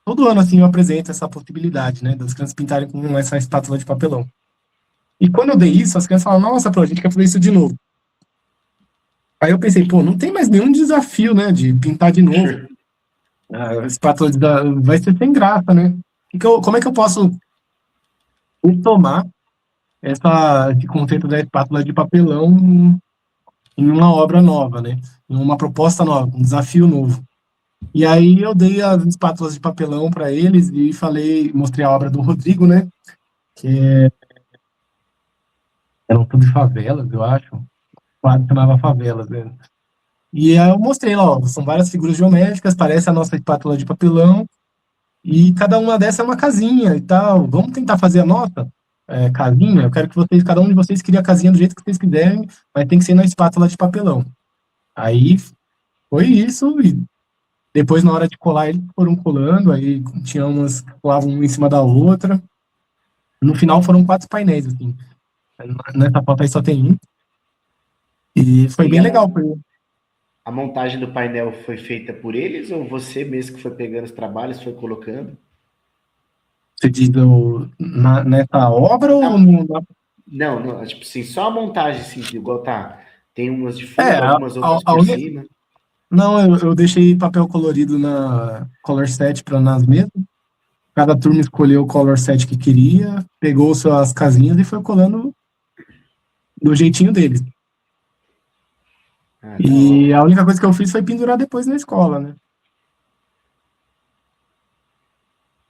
Todo ano, assim, eu apresento essa possibilidade, né, das crianças pintarem com essa espátula de papelão. E quando eu dei isso, as crianças falaram, nossa, a gente quer fazer isso de novo. Aí eu pensei, pô, não tem mais nenhum desafio, né, de pintar de novo. A espátula vai ser sem graça, né? Como é que eu posso retomar esse conceito da espátula de papelão em uma obra nova, né? Em uma proposta nova, um desafio novo. E aí eu dei as espátulas de papelão para eles e mostrei a obra do Rodrigo, né? Que eram tudo favelas, eu acho. O quadro chamava Favelas, né? E aí eu mostrei lá, ó, são várias figuras geométricas, parece a nossa espátula de papelão, e cada uma dessa é uma casinha e tal. Vamos tentar fazer a nossa casinha? Eu quero que cada um de vocês crie a casinha do jeito que vocês quiserem, mas tem que ser na espátula de papelão. Aí foi isso, e depois, na hora de colar, eles foram colando, aí tinha umas que colavam uma em cima da outra. No final foram 4 painéis, assim. Nessa foto aí só tem um. E foi E bem legal. a montagem do painel foi feita por eles ou você mesmo que foi pegando os trabalhos, foi colocando? Você diz nessa obra ou Não, no, não, não, tipo assim, só a montagem, assim, igual tá. Tem umas de É, fundo, algumas outras a por única. cima. Não, eu deixei papel colorido na Color Set para nas mesas. Cada turma escolheu o color set que queria, pegou suas casinhas e foi colando do jeitinho deles. Ah, da E hora. a única coisa que eu fiz foi pendurar depois na escola, né?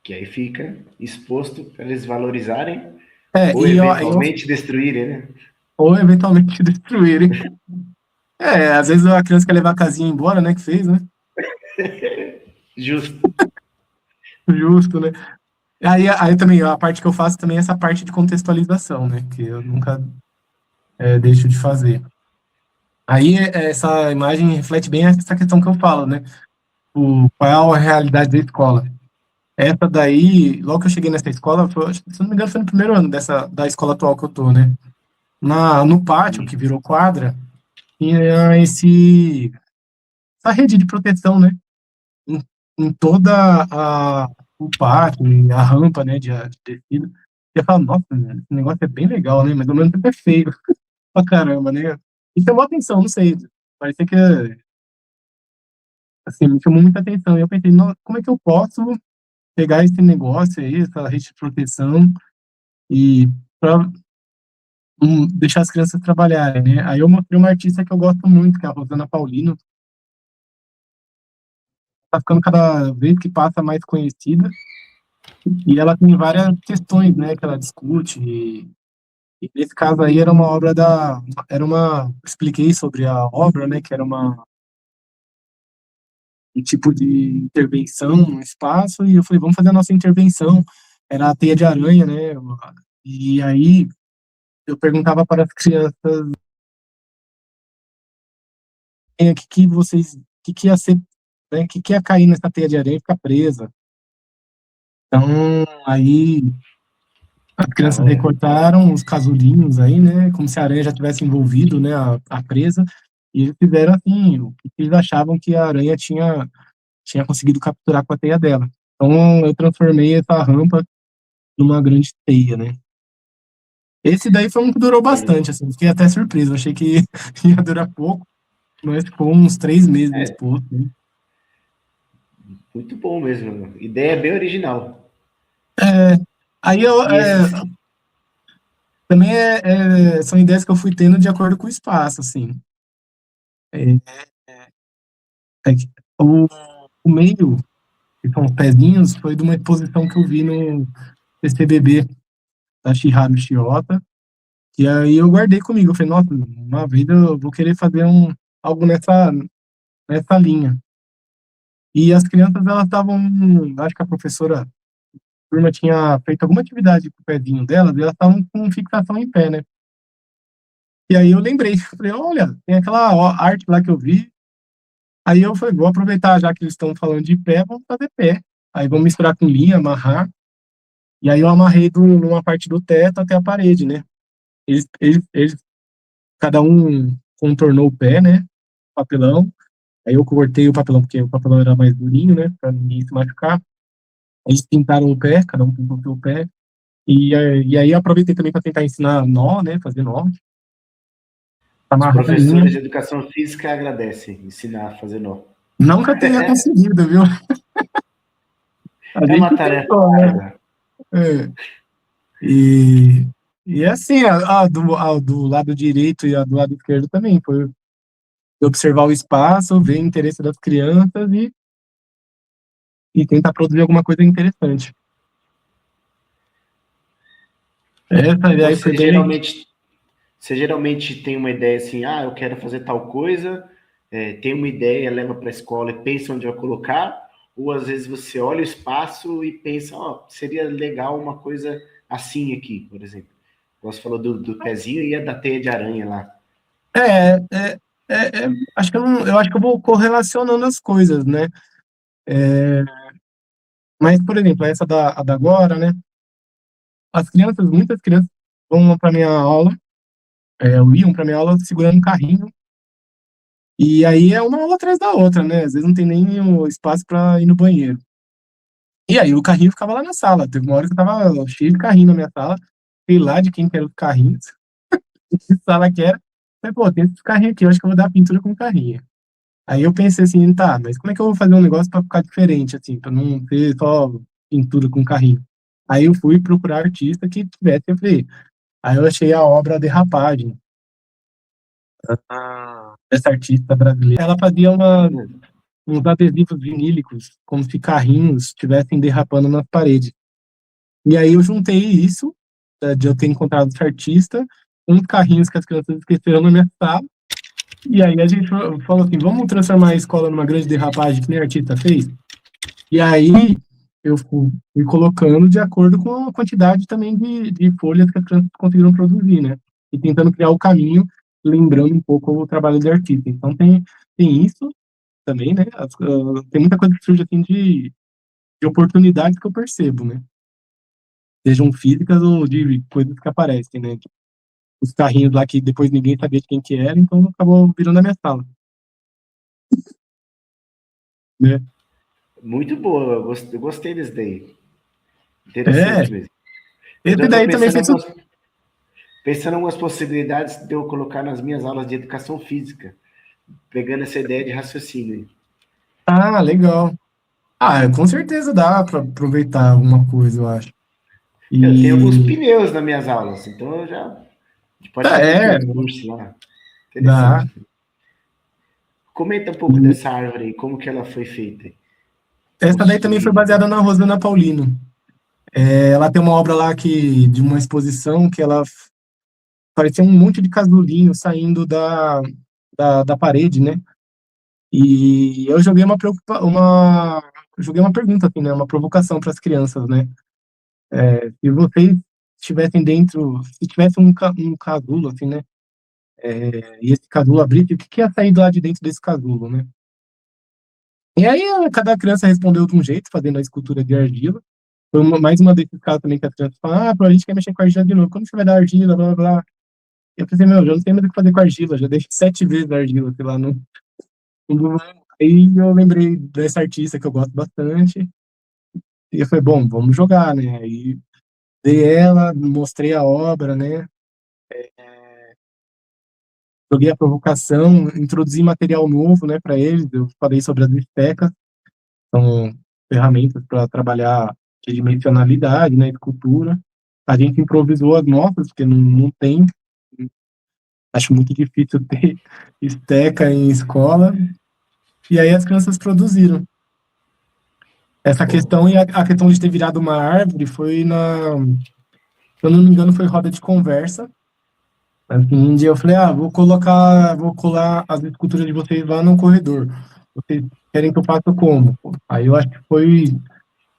Que aí fica exposto para eles valorizarem ou E eventualmente destruírem, né? ou eventualmente destruírem. Às vezes a criança quer levar a casinha embora, né? Que fez, né? Justo. Justo, né? Aí também, a parte que eu faço também é essa parte de contextualização, né? Que eu nunca deixo de fazer. Aí essa imagem reflete bem essa questão que eu falo, né? Qual é a realidade da escola. Essa daí, logo que eu cheguei nessa escola, se não me engano, foi no primeiro ano da escola atual que eu tô, né? No pátio, que virou quadra, tinha essa rede de proteção, né? Em, em toda o pátio, e a rampa, né, de descida. E eu falo, nossa, esse negócio é bem legal, né? Mas ao mesmo tempo é feio pra caramba, né? E chamou atenção, não sei. Parecia que, assim, me chamou muita atenção. E eu pensei, como é que eu posso pegar esse negócio aí, essa rede de proteção, e para deixar as crianças trabalharem, né? Aí eu mostrei uma artista que eu gosto muito, que é a Rosana Paulino, tá ficando cada vez que passa mais conhecida, e ela tem várias questões, né, que ela discute, e nesse caso aí expliquei sobre a obra, né, que era um tipo de intervenção no espaço, e eu falei, vamos fazer a nossa intervenção, era a teia de aranha, né, e aí eu perguntava para as crianças que ia ser, né, que ia cair nessa teia de aranha e ficar presa. Então, aí as Da crianças hora. recortaram os casulinhos aí, né, como se a aranha já tivesse envolvido, né, a presa, e eles fizeram assim, o que eles achavam que a aranha tinha conseguido capturar com a teia dela. Então, eu transformei essa rampa numa grande teia, né. Esse daí foi um que durou bastante, assim, fiquei até surpreso, achei que ia durar pouco, mas ficou uns 3 meses É, exposto, né. muito bom mesmo. Ideia bem original. Aí E esses. também são ideias que eu fui tendo de acordo com o espaço, assim. É, é que o meio, que são os pezinhos, foi de uma exposição que eu vi no CCBB da Shiharu Shiota, e aí eu guardei comigo. Eu falei, nossa, uma vida eu vou querer fazer algo nessa linha. E as crianças, elas estavam, acho que a professora, a turma tinha feito alguma atividade com o pezinho delas, e elas estavam com fixação em pé, né? E aí eu lembrei, falei, olha, tem aquela arte lá que eu vi. Aí eu falei, vou aproveitar já que eles estão falando de pé, vamos fazer pé. Aí vamos misturar com linha, amarrar. E aí eu amarrei numa parte do teto até a parede, né? Eles cada um contornou o pé, né? Papelão. Aí eu cortei o papelão, porque o papelão era mais durinho, né? Pra ninguém se machucar. Eles pintaram o pé, cada um pintou o seu pé. E aí eu aproveitei também para tentar ensinar nó, né? Fazer nó, Os amarrar a linha. professores de educação física agradecem ensinar a fazer nó. Nunca tenha conseguido, viu? A É uma gente tarefa tentou, né? árdua. É. E, e assim, a do lado direito e a do lado esquerdo também, foi observar o espaço, ver o interesse das crianças e tentar produzir alguma coisa interessante. Essa Então ideia foi bem legal. você geralmente tem uma ideia assim, ah, eu quero fazer tal coisa, tem uma ideia, leva para a escola e pensa onde vai colocar, ou às vezes você olha o espaço e pensa, ó, oh, seria legal uma coisa assim aqui, por exemplo. Você falou do pezinho e a da teia de aranha lá. É, é, acho que eu acho que eu vou correlacionando as coisas, né? Mas, por exemplo, a da agora, né? Muitas crianças vão para minha aula, iam para minha aula segurando um carrinho. E aí é uma aula atrás da outra, né? Às vezes não tem nem o espaço para ir no banheiro. E aí o carrinho ficava lá na sala. Teve uma hora que eu tava cheio de carrinho na minha sala. Sei lá de quem que era os carrinhos, que sala que era. Falei, pô, tem esses carrinhos aqui, eu acho que eu vou dar pintura com carrinho. Aí eu pensei assim, tá, mas como é que eu vou fazer um negócio pra ficar diferente, assim, pra não ter só pintura com carrinho. Aí eu fui procurar artista que tivesse a ver. Aí eu achei a obra Derrapagem, dessa artista brasileira. Ela fazia uns adesivos vinílicos, como se carrinhos estivessem derrapando nas paredes. E aí eu juntei isso, de eu ter encontrado esse artista, uns carrinhos que as crianças esqueceram na minha sala, e aí a gente falou assim, vamos transformar a escola numa grande derrapagem que nem a artista fez? E aí eu fui colocando de acordo com a quantidade também de folhas que as crianças conseguiram produzir, né? E tentando criar o caminho, lembrando um pouco o trabalho do artista. Então tem isso também, né? Tem muita coisa que surge assim de oportunidades que eu percebo, né? Sejam físicas ou de coisas que aparecem, né? Os carrinhos lá que depois ninguém sabia de quem que era, então acabou virando a minha sala, né? Muito boa, eu gostei desse daí. É, Interessante mesmo. Eu já esse estou daí também fez. pensando em algumas possibilidades de eu colocar nas minhas aulas de educação física, pegando essa ideia de raciocínio. Ah, legal. Ah, com certeza dá para aproveitar alguma coisa, eu acho. Eu tenho alguns E pneus nas minhas aulas, então a gente pode fazer um é, percurso lá. dá. Interessante. Comenta um pouco E dessa árvore aí, como que ela foi feita, essa daí também foi construída. baseada na Rosana Paulino. Ela tem uma obra lá de uma exposição que ela parecia um monte de casulinho saindo da parede, né? E eu joguei eu joguei uma pergunta assim, né? Uma provocação para as crianças, né? Se vocês estivessem dentro, se tivesse um casulo, assim, né? E esse casulo abrisse, o que que ia sair lá de dentro desse casulo, né? E aí cada criança respondeu de um jeito, fazendo a escultura de argila. Foi mais uma desses casos também que as crianças falam, a gente quer mexer com argila de novo. Quando você vai dar argila, blá, blá, blá. E eu pensei, meu, já não sei mais o que fazer com argila, já deixei 7 vezes a argila, sei lá, no- Aí eu lembrei dessa artista que eu gosto bastante, e eu falei, bom, vamos jogar, né? Aí dei ela, mostrei a obra, né? Joguei a provocação, introduzi material novo, né, para eles. Eu falei sobre as estecas, são ferramentas para trabalhar tridimensionalidade, né, escultura. A gente improvisou as nossas, porque não tem. Acho muito difícil ter esteca em escola. E aí as crianças produziram. Essa Pô, questão e a questão de ter virado uma árvore foi se eu não me engano, foi roda de conversa. Assim, um dia eu falei, vou colar as esculturas de vocês lá no corredor. Vocês querem que eu faça como? Aí eu acho que foi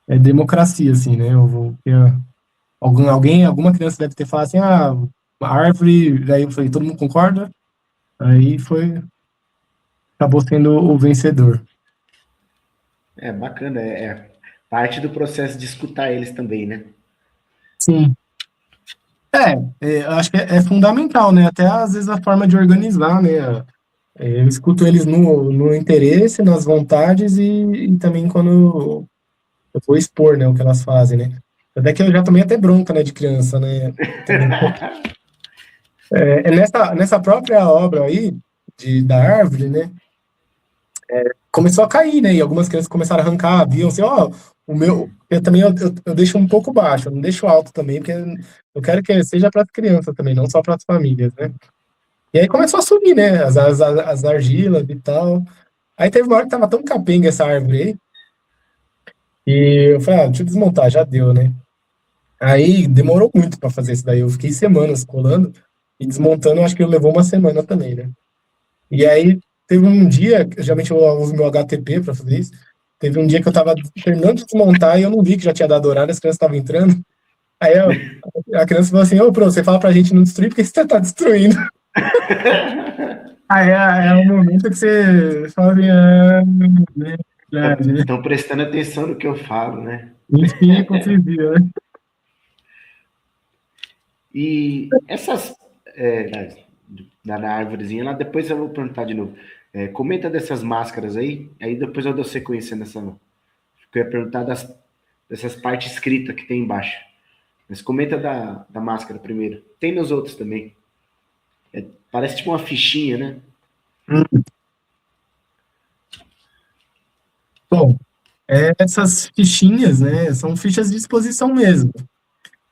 democracia, assim, né? Eu vou ter alguma criança deve ter falado assim, a árvore. Daí eu falei, todo mundo concorda? Aí acabou sendo o vencedor. é bacana, é parte do processo de escutar eles também, né? Sim. Eu acho que é fundamental, né? Até às vezes a forma de organizar, né? Eu escuto eles no interesse, nas vontades e também quando eu vou expor, né, o que elas fazem, né? Até que eu já tomei até bronca, né, de criança, né? Também. Nessa própria obra aí, da árvore, né? Começou a cair, né? E algumas crianças começaram a arrancar, viam assim, o meu. Eu também eu deixo um pouco baixo, eu não deixo alto também, porque eu quero que seja para as crianças também, não só para as famílias, né? E aí começou a subir, né? As argilas e tal. Aí teve uma hora que tava tão capenga essa árvore aí, e eu falei, deixa eu desmontar, já deu, né? Aí demorou muito para fazer isso daí. Eu fiquei semanas colando e desmontando, eu acho que levou uma semana também, né? E aí teve um dia, geralmente eu uso meu HTP para fazer isso. Teve um dia que eu tava terminando de desmontar e eu não vi que já tinha dado horário, as crianças estavam entrando. Aí a criança falou assim: Ô, Pro, você fala pra gente não destruir, porque você tá destruindo? Aí é o momento que você fala assim: né, verdade, né? Estão prestando atenção no que eu falo, né? Enfim, conseguiu, né? E essas. Na árvorezinha lá, depois eu vou perguntar de novo. Comenta dessas máscaras aí depois eu dou sequência nessa. Eu ia perguntar dessas partes escritas que tem embaixo. Mas comenta da máscara primeiro. Tem nos outros também. Parece tipo uma fichinha, né? Bom, Essas fichinhas, né, são fichas de exposição mesmo,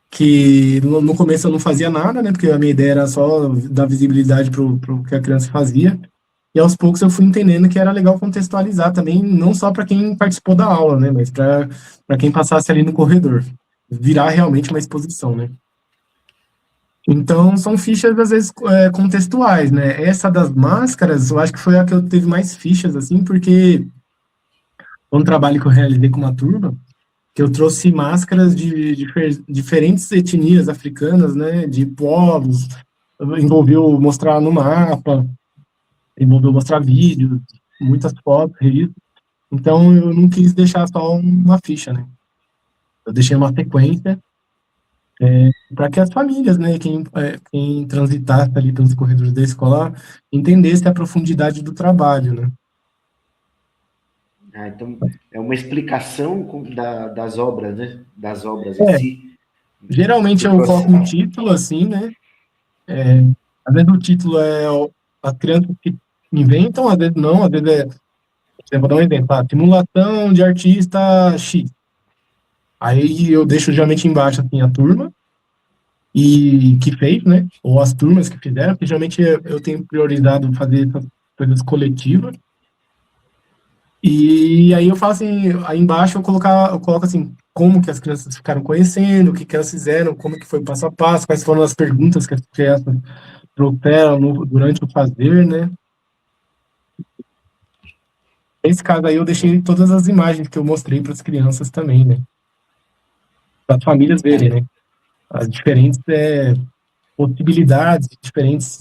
que no começo eu não fazia nada, né, porque a minha ideia era só dar visibilidade pro que a criança fazia, e aos poucos eu fui entendendo que era legal contextualizar também, não só para quem participou da aula, né, mas para quem passasse ali no corredor, virar realmente uma exposição, né. Então, são fichas, às vezes, contextuais, né? Essa das máscaras, eu acho que foi a que eu teve mais fichas, assim, porque foi um trabalho que eu realizei com uma turma, que eu trouxe máscaras de diferentes etnias africanas, né? De povos, envolveu mostrar no mapa, envolveu mostrar vídeos, muitas fotos, registros. Então, eu não quis deixar só uma ficha, né? Eu deixei uma sequência para que as famílias, né, quem transitasse ali pelos corredores da escola, entendesse a profundidade do trabalho, né? Ah, então, é uma explicação das obras, né? Das obras em É, si, geralmente do eu coloco um processo. título assim, né? Às vezes o título é as crianças que inventam, às vezes não, às vezes eu vou dar um exemplo, simulação de artista X. Aí eu deixo geralmente embaixo assim a turma e que fez, né? Ou as turmas que fizeram, porque geralmente eu tenho priorizado fazer essas coisas coletivas. E aí eu falo assim, aí embaixo eu coloco assim, como que as crianças ficaram conhecendo, o que que elas fizeram, como que foi o passo a passo, quais foram as perguntas que as crianças trouxeram durante o fazer, né? Nesse caso aí eu deixei todas as imagens que eu mostrei para as crianças também, né? Para as famílias verem, né? As diferentes possibilidades, diferentes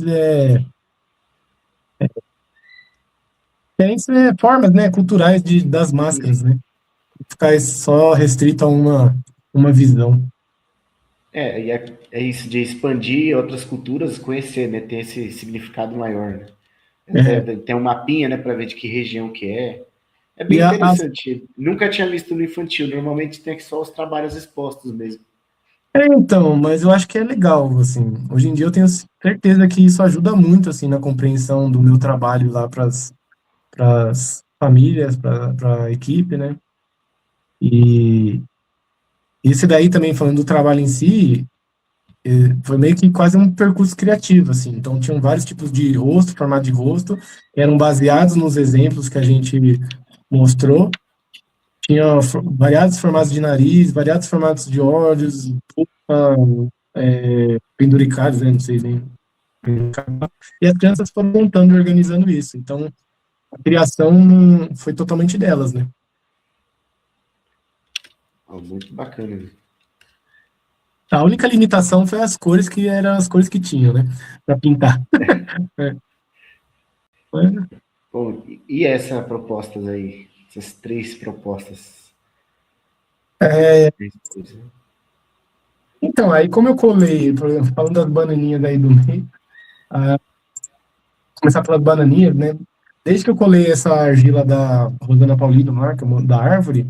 formas, né, culturais das máscaras, né? Não ficar só restrito a uma visão. É isso de expandir outras culturas, conhecer, né? Ter esse significado maior, né? Até É, tem um mapinha, né, para ver de que região que é. É e bem interessante. Nunca tinha visto no infantil. Normalmente tem só os trabalhos expostos mesmo. então, mas eu acho que é legal, assim. Hoje em dia eu tenho certeza que isso ajuda muito, assim, na compreensão do meu trabalho lá para as famílias, para a equipe, né? E esse daí também, falando do trabalho em si, foi meio que quase um percurso criativo, assim. Então, tinham vários tipos de rosto, formato de rosto, que eram baseados nos exemplos que a gente mostrou. Tinha variados formatos de nariz, variados formatos de olhos, boca, penduricários, né? Não sei nem. E as crianças foram montando e organizando isso. Então, a criação foi totalmente delas, né? Oh, muito bacana. A única limitação foi as cores, que eram as cores que tinham, né? Para pintar. É. Bom, e essa propostas aí? Essas três propostas? É, Três coisas, né? então, aí como eu colei, por exemplo, falando das bananinhas aí do meio, começar pelas bananinhas, né? Desde que eu colei essa argila da Rosana Paulino, marca, da árvore,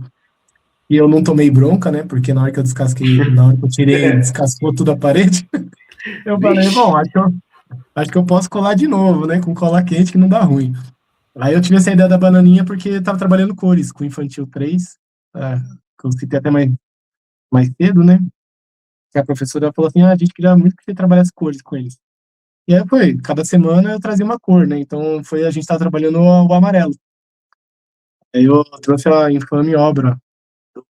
e eu não tomei bronca, né? Porque na hora que eu descasquei, na hora que eu tirei, descascou tudo a parede. Eu falei, Vixe! bom, acho que eu posso colar de novo, né? Com cola quente que não dá ruim. Aí eu tive essa ideia da bananinha porque eu tava trabalhando cores com o Infantil 3, que eu citei até mais cedo, né? Que a professora falou assim, a gente queria muito que você trabalhasse cores com eles. E aí foi, cada semana eu trazia uma cor, né? Então a gente tava trabalhando o amarelo. Aí eu trouxe a infame obra do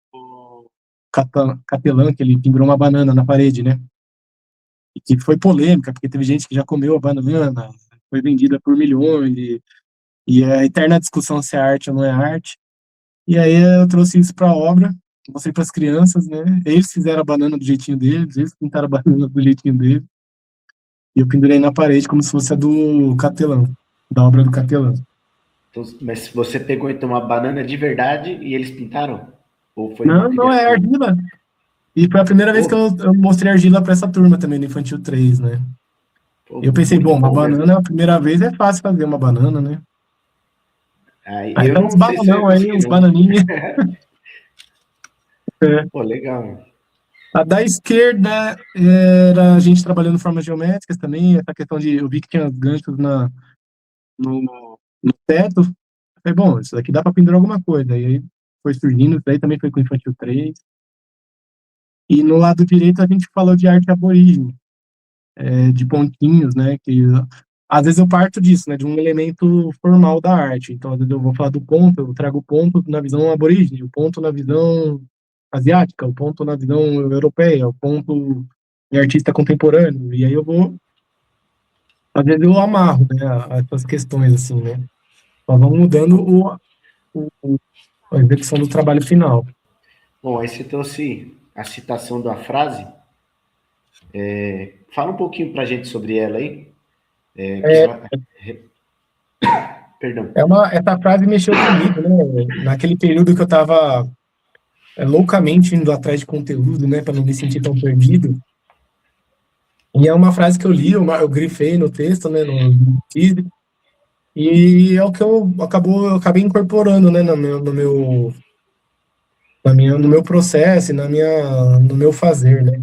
Capelã, que ele pendurou uma banana na parede, né? E que foi polêmica, porque teve gente que já comeu a banana, foi vendida por milhões, e é a eterna discussão se é arte ou não é arte. E aí eu trouxe isso para a obra, mostrei para as crianças, né? Eles fizeram a banana do jeitinho deles, eles pintaram a banana do jeitinho deles, e eu pendurei na parede como se fosse a do Capelã, da obra do Capelã. Então, mas você pegou então uma banana de verdade e eles pintaram? Ou foi uma Não, não, é criação? argila. E foi a primeira vez que Pô, eu mostrei argila para essa turma também, do Infantil 3, né? pô, E eu pensei, muito bom, uma bom mesmo. banana, a primeira vez é fácil fazer uma banana, né? Aí, Aí eu tá uns não sei se eu ia bananão aí, conseguir, uns não. bananinhas. É. Pô, legal. A da esquerda era a gente trabalhando formas geométricas também, essa questão de, eu vi que tinha ganchos no teto. Falei, bom, isso daqui dá para pendurar alguma coisa. E aí foi surgindo, daí também foi com o Infantil 3. E no lado direito a gente falou de arte aborígene, de pontinhos, né, que às vezes eu parto disso, né, de um elemento formal da arte. Então, às vezes eu vou falar do ponto, eu trago o ponto na visão aborígene, o ponto na visão asiática, o ponto na visão europeia, o ponto em artista contemporâneo. E aí eu vou, às vezes eu amarro, né, a essas questões, assim, né. Só vão mudando a execução do trabalho final. Bom, aí você trouxe a citação da frase. Fala um pouquinho para a gente sobre ela aí. Que É, ela. Perdão. essa frase mexeu comigo, né? Naquele período que eu estava loucamente indo atrás de conteúdo, né, para não me sentir tão perdido. E é uma frase que eu li, eu grifei no texto, né, no feed, e é o que eu acabei incorporando, né, no meu processo, e no meu fazer, né.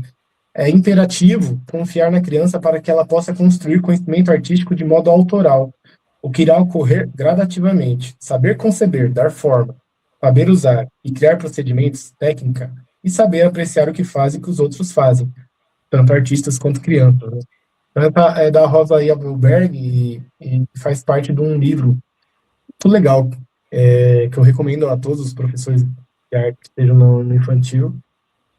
É imperativo confiar na criança para que ela possa construir conhecimento artístico de modo autoral, o que irá ocorrer gradativamente. Saber conceber, dar forma, saber usar e criar procedimentos, técnica, e saber apreciar o que faz e que os outros fazem, tanto artistas quanto crianças, né? Então, é da Rosa Abelberg e faz parte de um livro muito legal, que eu recomendo a todos os professores de arte que estejam no infantil,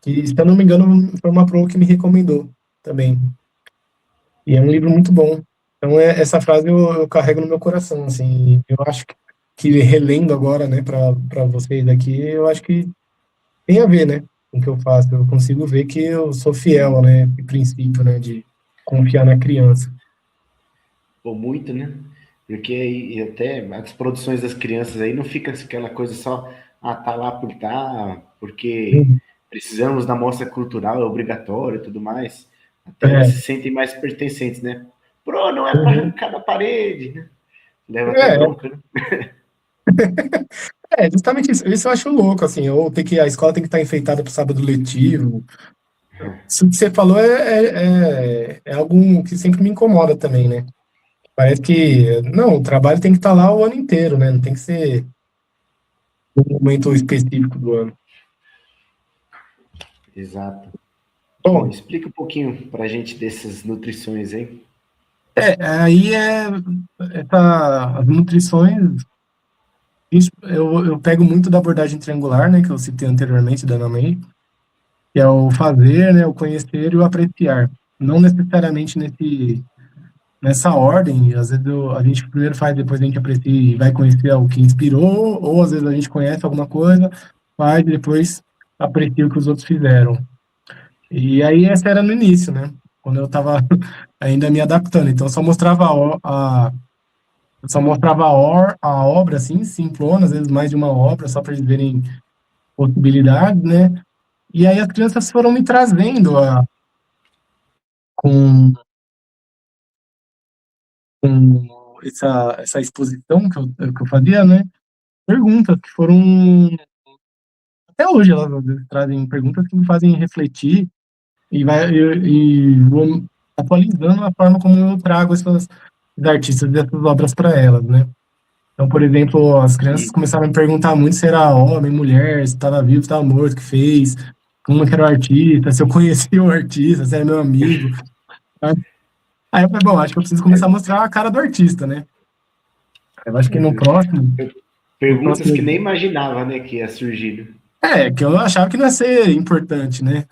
que, se eu não me engano, foi uma pro que me recomendou também. E é um livro muito bom. Então, essa frase eu carrego no meu coração, assim. Eu acho que relendo agora, né, para vocês aqui, eu acho que tem a ver, né, com o que eu faço. Eu consigo ver que eu sou fiel, né, de princípio, né, de confiar na criança. Ou muito, né? Porque aí até as produções das crianças aí não fica aquela coisa só, tá lá por tá, porque Uhum. precisamos da mostra cultural, é obrigatório e tudo mais. Até elas se É, sentem mais pertencentes, né? Pro, não é para uhum. arrancar da parede, né? Leva até É, bronca, né? justamente isso. Isso eu acho louco, assim, ou a escola tem que estar enfeitada para o sábado letivo. Isso que você falou é algo que sempre me incomoda também, né? Parece que, não, o trabalho tem que estar lá o ano inteiro, né? Não tem que ser um momento específico do ano. Exato. Bom, Bom, explica um pouquinho pra gente dessas nutrições aí. aí as nutrições, isso, eu pego muito da abordagem triangular, né, que eu citei anteriormente, da Namei, que é o fazer, né, o conhecer e o apreciar. Não necessariamente nessa ordem, às vezes a gente primeiro faz, depois a gente aprecia e vai conhecer o que inspirou, ou às vezes a gente conhece alguma coisa, faz e depois aprecia o que os outros fizeram. E aí essa era no início, né? Quando eu estava ainda me adaptando. Então eu só mostrava eu só mostrava a obra assim, simplona, às vezes mais de uma obra, só para eles verem possibilidades, né? E aí as crianças foram me trazendo com, com essa exposição que eu fazia, né? Perguntas que foram, até hoje elas às vezes trazem perguntas que me fazem refletir e vou atualizando a forma como eu trago esses artistas dessas obras para elas, né? Então, por exemplo, as crianças Sim. começaram a me perguntar muito se era homem, mulher, se estava vivo, se estava morto, o que fez, como que era o artista, se eu conhecia o artista, se era meu amigo. Tá? Aí eu falei, bom, acho que eu preciso começar a mostrar a cara do artista, né? Eu acho que no Perguntas que nem próximo, imaginava, né, que ia surgir. que eu achava que não ia ser importante, né?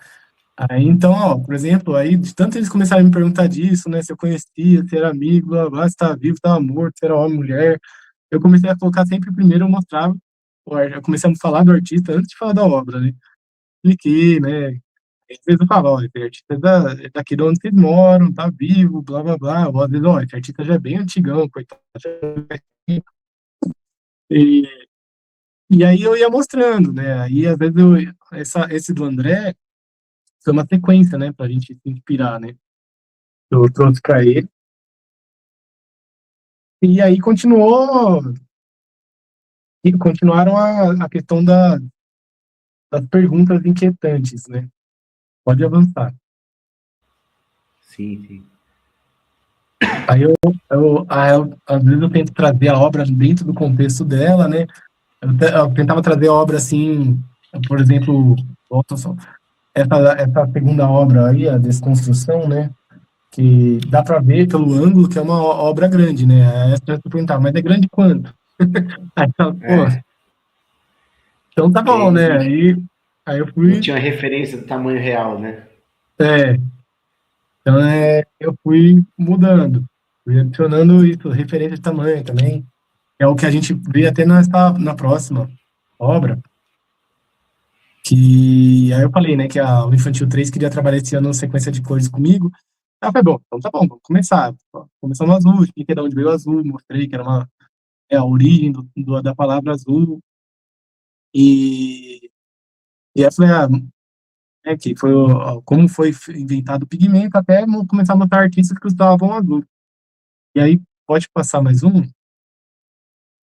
Aí, então, ó, por exemplo, aí de tanto eles começaram a me perguntar disso, né, se eu conhecia, se era amigo, blá, blá, se estava vivo, se estava morto, se era homem, mulher, eu comecei a colocar sempre primeiro, eu mostrava, eu comecei a falar do artista antes de falar da obra, né, expliquei, né, às vezes eu falava, ó, esse artista é daqui de onde vocês moram, tá vivo, blá, blá, blá, ou às vezes, ó, esse artista já é bem antigão, coitado, e, e aí eu ia mostrando, né, aí às vezes esse do André foi uma sequência, né, pra gente se inspirar, né, eu trouxe para ele. E aí continuaram a questão das perguntas inquietantes, né? Pode avançar. Sim, sim. Às vezes eu tento trazer a obra dentro do contexto dela, né? Eu tentava trazer obra assim, por exemplo, essa segunda obra aí, a Desconstrução, né? Que dá para ver pelo ângulo que é uma obra grande, né? Aí você vai perguntar, mas é grande quanto? Aí fala, pô, É, então tá que bom, aí né? não, Aí eu não fui, tinha referência do tamanho real, né? é, então eu fui mudando, fui adicionando isso, referência de tamanho também, é o que a gente vê até na próxima obra, que aí eu falei, né, que o Infantil 3 queria trabalhar esse ano sequência de cores comigo. Ah, foi bom, então tá bom, vamos começar. Começamos no azul, expliquei de onde veio o azul, mostrei que era a origem da palavra azul, e, e aí eu falei, que foi como foi inventado o pigmento, até começar a montar artistas que usavam azul. E aí pode passar mais um,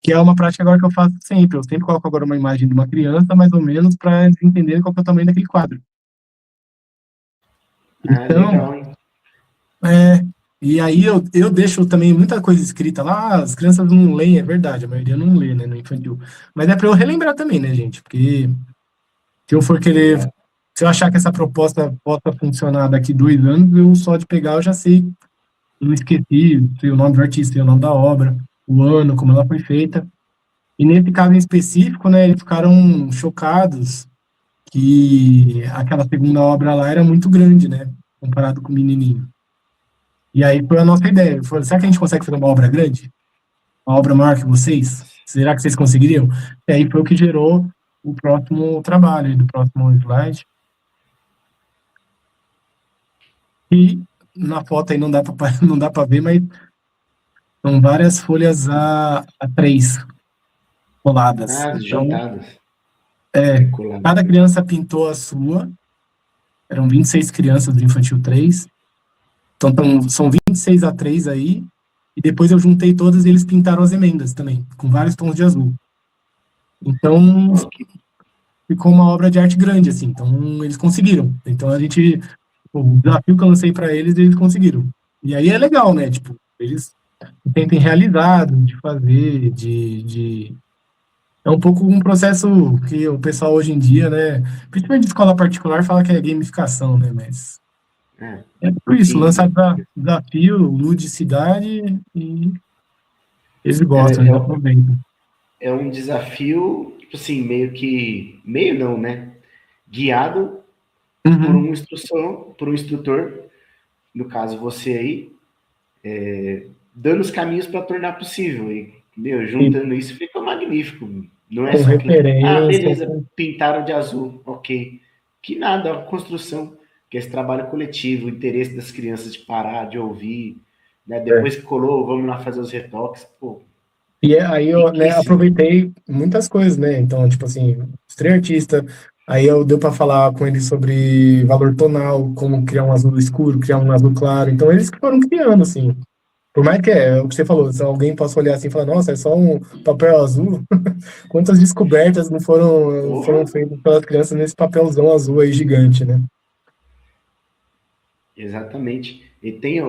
que é uma prática agora que eu faço sempre. Eu sempre coloco agora uma imagem de uma criança, mais ou menos, para eles entenderem qual que é o tamanho daquele quadro. Ah, Então, legal, hein? é, e aí eu deixo também muita coisa escrita lá, as crianças não leem, é verdade, a maioria não lê, né, no infantil. Mas é para eu relembrar também, né, gente? Porque se eu for querer, Exato. se eu achar que essa proposta possa funcionar daqui 2 anos, eu só de pegar eu já sei, não esqueci, sei o nome do artista, sei o nome da obra, o ano, como ela foi feita. E nesse caso em específico, né, eles ficaram chocados que aquela segunda obra lá era muito grande, né, comparado com o menininho. E aí foi a nossa ideia. Foi, será que a gente consegue fazer uma obra grande? Uma obra maior que vocês? Será que vocês conseguiriam? E aí foi o que gerou o próximo trabalho, do próximo slide. E na foto aí não dá para não dá para ver, mas são várias folhas A3 coladas. Ah, Então, juntadas. É é, colado. cada criança pintou a sua. Eram 26 crianças do Infantil 3. Então, são 26 A3 aí. E depois eu juntei todas e eles pintaram as emendas também, com vários tons de azul. Então, Pô, ficou uma obra de arte grande, assim. Então, eles conseguiram. Então, o desafio que eu lancei para eles, eles conseguiram. E aí é legal, né? Tipo, eles tentem realizar, de fazer, é um pouco um processo que o pessoal hoje em dia, né? Principalmente de escola particular, fala que é gamificação, né? Mas é, é por isso, lançar sim. desafio, ludicidade e eles gostam, É, eles é, aproveitam. é um desafio, tipo assim, meio que. Meio não, né? Guiado por Uhum. por um instrutor, no caso você aí, dando os caminhos para tornar possível. E, meu, E juntando isso fica magnífico. Não é com só aquilo. Ah, referência, beleza, pintaram de azul, ok. Que nada, a construção, que é esse trabalho coletivo, o interesse das crianças de parar, de ouvir, né? é. Depois que colou, vamos lá fazer os retoques. Pô, E aí eu, né, riquíssimo. aproveitei muitas coisas, né? Então, tipo assim, mostrei artista, aí eu deu para falar com eles sobre valor tonal, como criar um azul escuro, criar um azul claro. Então, eles que foram criando, assim. Por mais que é o que você falou, se alguém possa olhar assim e falar, nossa, é só um papel azul, quantas descobertas não foram Porra, feitas pelas crianças nesse papelzão azul aí gigante, né? exatamente. E tem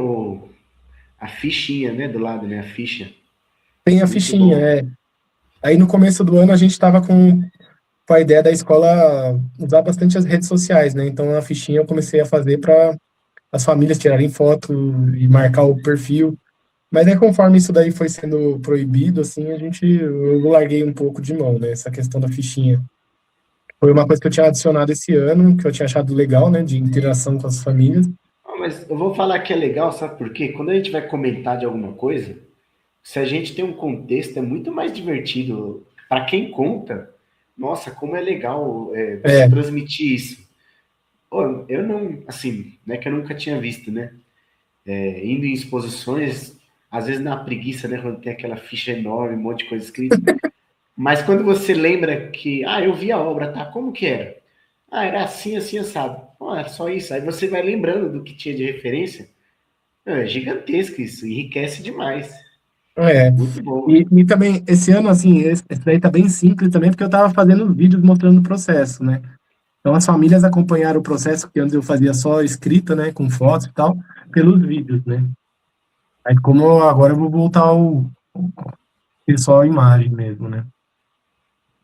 a fichinha, né, do lado, né? A ficha. Tem a Muito fichinha, bom. é. Aí no começo do ano a gente estava com a ideia da escola usar bastante as redes sociais, né? Então a fichinha eu comecei a fazer para as famílias tirarem foto e marcar o perfil. Mas aí conforme isso daí foi sendo proibido, assim, eu larguei um pouco de mão, né? Essa questão da fichinha. Foi uma coisa que eu tinha adicionado esse ano, que eu tinha achado legal, né? De interação com as famílias. Ah, mas eu vou falar que é legal, sabe por quê? Quando a gente vai comentar de alguma coisa, se a gente tem um contexto, é muito mais divertido. Para quem conta, nossa, como é legal você É, transmitir isso. Pô, eu não, assim, não é que eu nunca tinha visto, né? Indo em exposições, às vezes na preguiça, né? Quando tem aquela ficha enorme, um monte de coisa escrita. Mas quando você lembra que, eu vi a obra, tá? Como que era? Ah, era assim, assim, assado. Pô, era só isso. Aí você vai lembrando do que tinha de referência. É gigantesco isso, enriquece demais. é. Muito bom. E também, esse ano, assim, esse daí tá bem simples também, porque eu tava fazendo vídeos mostrando o processo, né? Então as famílias acompanharam o processo, que antes eu fazia só escrita, né, com fotos e tal, pelos vídeos, né? Aí como agora eu vou voltar ser só a imagem mesmo, né?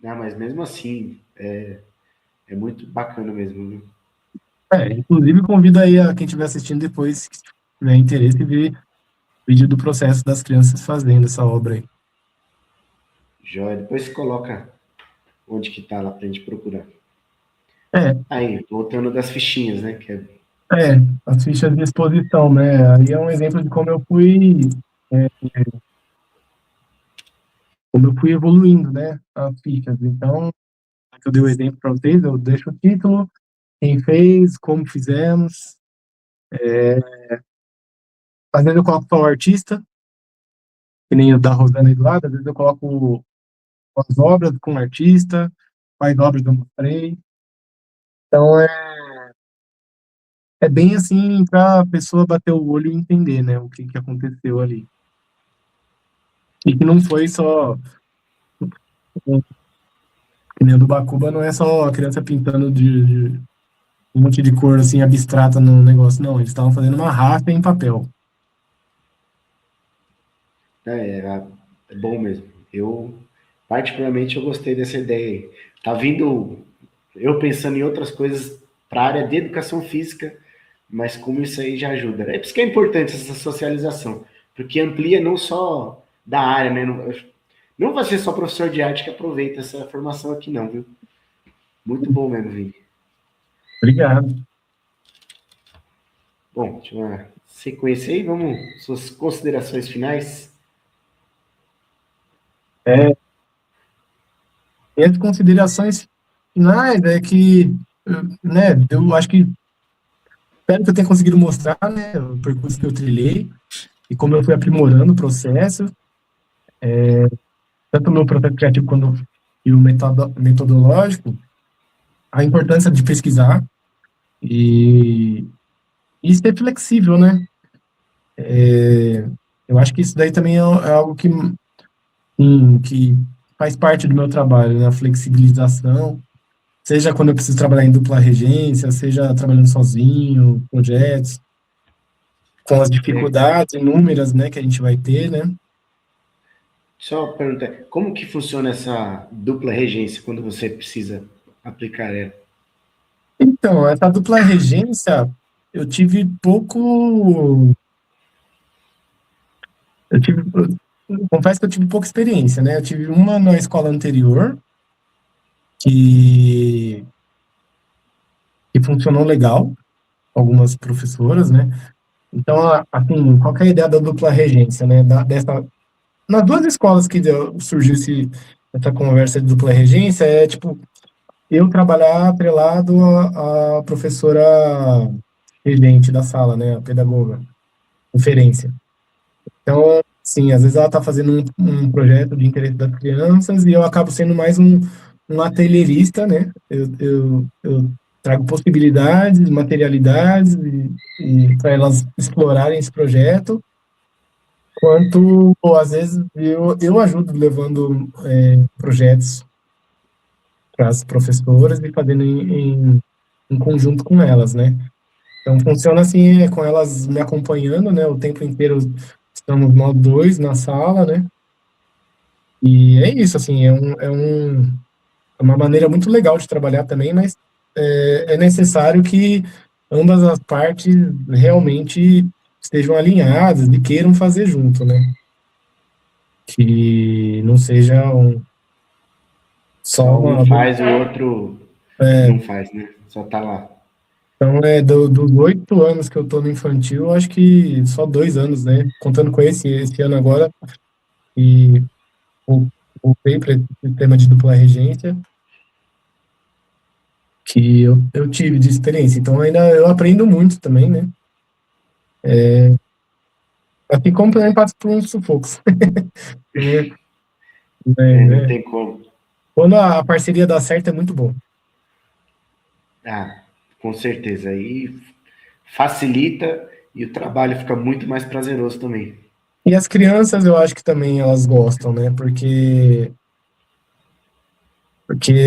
Não, mas mesmo assim, é muito bacana mesmo, viu? Inclusive convido aí a quem estiver assistindo depois, que tiver interesse, ver vídeo do processo das crianças fazendo essa obra aí. Joia. Depois você coloca onde que tá lá pra gente procurar. É, Aí, voltando das fichinhas, né? é, as fichas de exposição, né? Aí é um exemplo de é, como eu fui evoluindo, né? As fichas. Então, que eu dei o exemplo para vocês, eu deixo o título, quem fez, como fizemos. Às vezes eu coloco só o artista, que nem o da Rosana Eduardo, às vezes eu coloco as obras com o artista, quais obras eu mostrei. Então é bem assim para a pessoa bater o olho e entender, né, o que, que aconteceu ali. E que não foi só, que nem o do Bakuba, não é só a criança pintando de um monte de cor assim abstrata no negócio, não, eles estavam fazendo uma raça em papel. É bom mesmo. Particularmente, eu gostei dessa ideia aí. Tá vindo eu pensando em outras coisas para a área de educação física, mas como isso aí já ajuda. É por isso que é importante essa socialização, porque amplia não só da área, né? Não vai ser só professor de arte que aproveita essa formação aqui, não, viu? Muito bom mesmo, Vini. Obrigado. Bom, deixa eu dar sequência aí, vamos, suas considerações finais. É, e as considerações finais é que, né, eu acho que espero que eu tenha conseguido mostrar, né, o percurso que eu trilhei e como eu fui aprimorando o processo, tanto o meu processo criativo quanto e o metodológico, a importância de pesquisar e, e ser flexível, né? Eu acho que isso daí também é algo que faz parte do meu trabalho, né? A flexibilização, seja quando eu preciso trabalhar em dupla regência, seja trabalhando sozinho, projetos, com as É, dificuldades inúmeras, né, que a gente vai ter, né? só perguntar, como que funciona essa dupla regência quando você precisa aplicar ela? Então, essa dupla regência, eu tive pouco, eu tive, eu confesso que eu tive pouca experiência, né? Eu tive uma na escola anterior que, que funcionou legal, algumas professoras, né? Então, assim, qual que é a ideia da dupla regência, né? Nas duas escolas que surgiu essa conversa de dupla regência, é tipo, eu trabalhar atrelado à professora regente da sala, né? A pedagoga, referência. Então, sim, às vezes ela está fazendo um projeto de interesse das crianças e eu acabo sendo mais um atelierista, né? Eu trago possibilidades, materialidades e para elas explorarem esse projeto, quanto, pô, às vezes, eu ajudo levando projetos para as professoras e fazendo em conjunto com elas, né? Então, funciona assim, com elas me acompanhando, né? O tempo inteiro estamos nós dois na sala, né? E é isso, assim, é uma maneira muito legal de trabalhar também, mas é necessário que ambas as partes realmente estejam alinhadas e queiram fazer junto, né? Que não seja só Só um uma. faz, o outro não faz, né? Só tá lá. Então, dos 8 anos que eu tô no infantil, eu acho que só 2 anos, né? Contando com esse ano agora, e vol- voltei para esse sistema de dupla regência, que eu tive de experiência. Então, ainda eu aprendo muito também, né? Assim como também passo por uns sufocos. né? Não né? tem como. Quando a parceria dá certo, é muito bom. Ah, com certeza. Aí facilita e o trabalho fica muito mais prazeroso também. E as crianças, eu acho que também elas gostam, né? Porque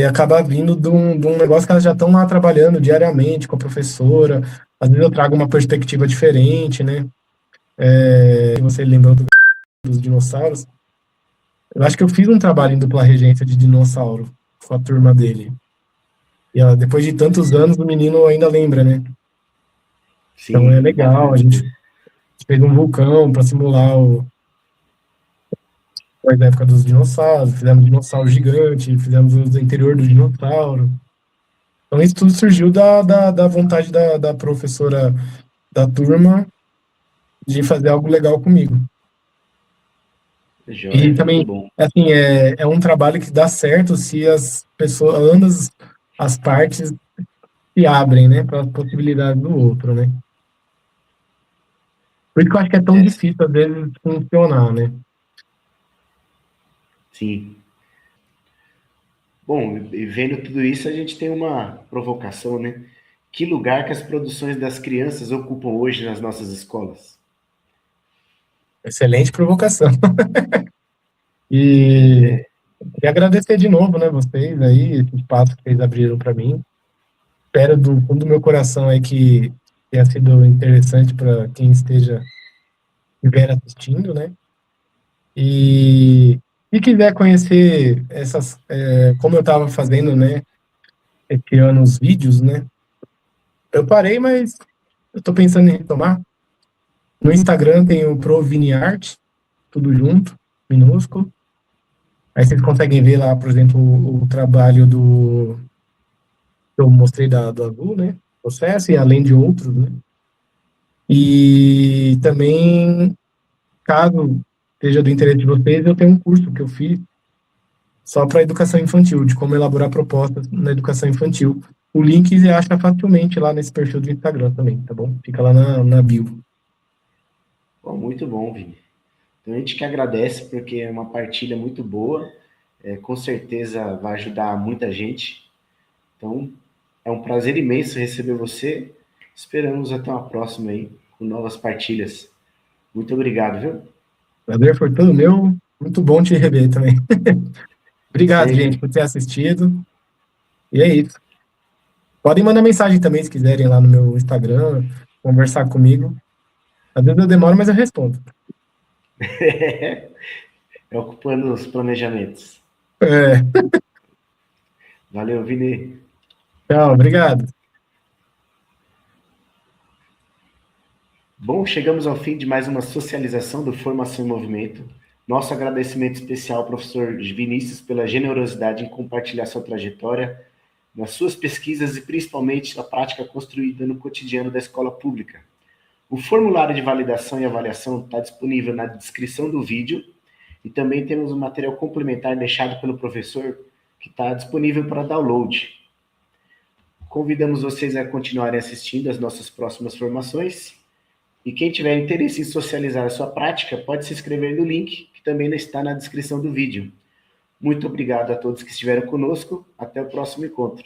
acaba vindo de um negócio que elas já estão lá trabalhando diariamente com a professora. Às vezes eu trago uma perspectiva diferente, né? Se você lembra dos dinossauros, eu acho que eu fiz um trabalho em dupla regência de dinossauro. com a turma dele. E depois de tantos anos, o menino ainda lembra, né? Então é Sim, legal, a bacana. gente fez um vulcão para simular a época dos dinossauros, fizemos dinossauro gigante, fizemos o interior do dinossauro. Então isso tudo surgiu da vontade da professora da turma de fazer algo legal comigo. E Joia, muito também, bom. assim, é um trabalho que dá certo se as pessoas, ambas as partes se abrem, né, para a possibilidade do outro, né? Por isso que eu acho que é tão É, difícil, às vezes, funcionar, né? sim. Bom, e vendo tudo isso, a gente tem uma provocação, né? Que lugar que as produções das crianças ocupam hoje nas nossas escolas? Excelente provocação. E queria agradecer de novo, né, vocês aí, esse espaço que vocês abriram para mim. Espero do fundo do meu coração aí que tenha sido interessante para quem estiver assistindo, né? E se quiser conhecer como eu estava fazendo, né, esse ano os vídeos, né? Eu parei, mas eu estou pensando em retomar. No Instagram tem o ProViniArt, tudo junto, minúsculo. Aí vocês conseguem ver lá, por exemplo, o trabalho que eu mostrei do Azul, né? Processo, e além de outros, né? E também, caso seja do interesse de vocês, eu tenho um curso que eu fiz só para educação infantil, de como elaborar propostas na educação infantil. O link você acha facilmente lá nesse perfil do Instagram também, tá bom? Fica lá na bio. Bom, muito bom, Vini. Então a gente que agradece, porque é uma partilha muito boa, com certeza vai ajudar muita gente. Então é um prazer imenso receber você. Esperamos até uma próxima aí, com novas partilhas. Muito obrigado, viu? Prazer foi todo meu. Muito bom te rever também. Obrigado, gente, Sempre. por ter assistido. E é isso. Podem mandar mensagem também, se quiserem, lá no meu Instagram, conversar comigo. Às vezes eu demoro, mas eu respondo. É ocupando os planejamentos. É, Valeu, Vini. tchau, obrigado. Bom, chegamos ao fim de mais uma socialização do Formação em Movimento. Nosso agradecimento especial ao professor Vinícius pela generosidade em compartilhar sua trajetória nas suas pesquisas e principalmente a prática construída no cotidiano da escola pública. O formulário de validação e avaliação está disponível na descrição do vídeo e também temos um material complementar deixado pelo professor que está disponível para download. Convidamos vocês a continuarem assistindo às nossas próximas formações. E quem tiver interesse em socializar a sua prática, pode se inscrever no link, que também está na descrição do vídeo. Muito obrigado a todos que estiveram conosco. Até o próximo encontro.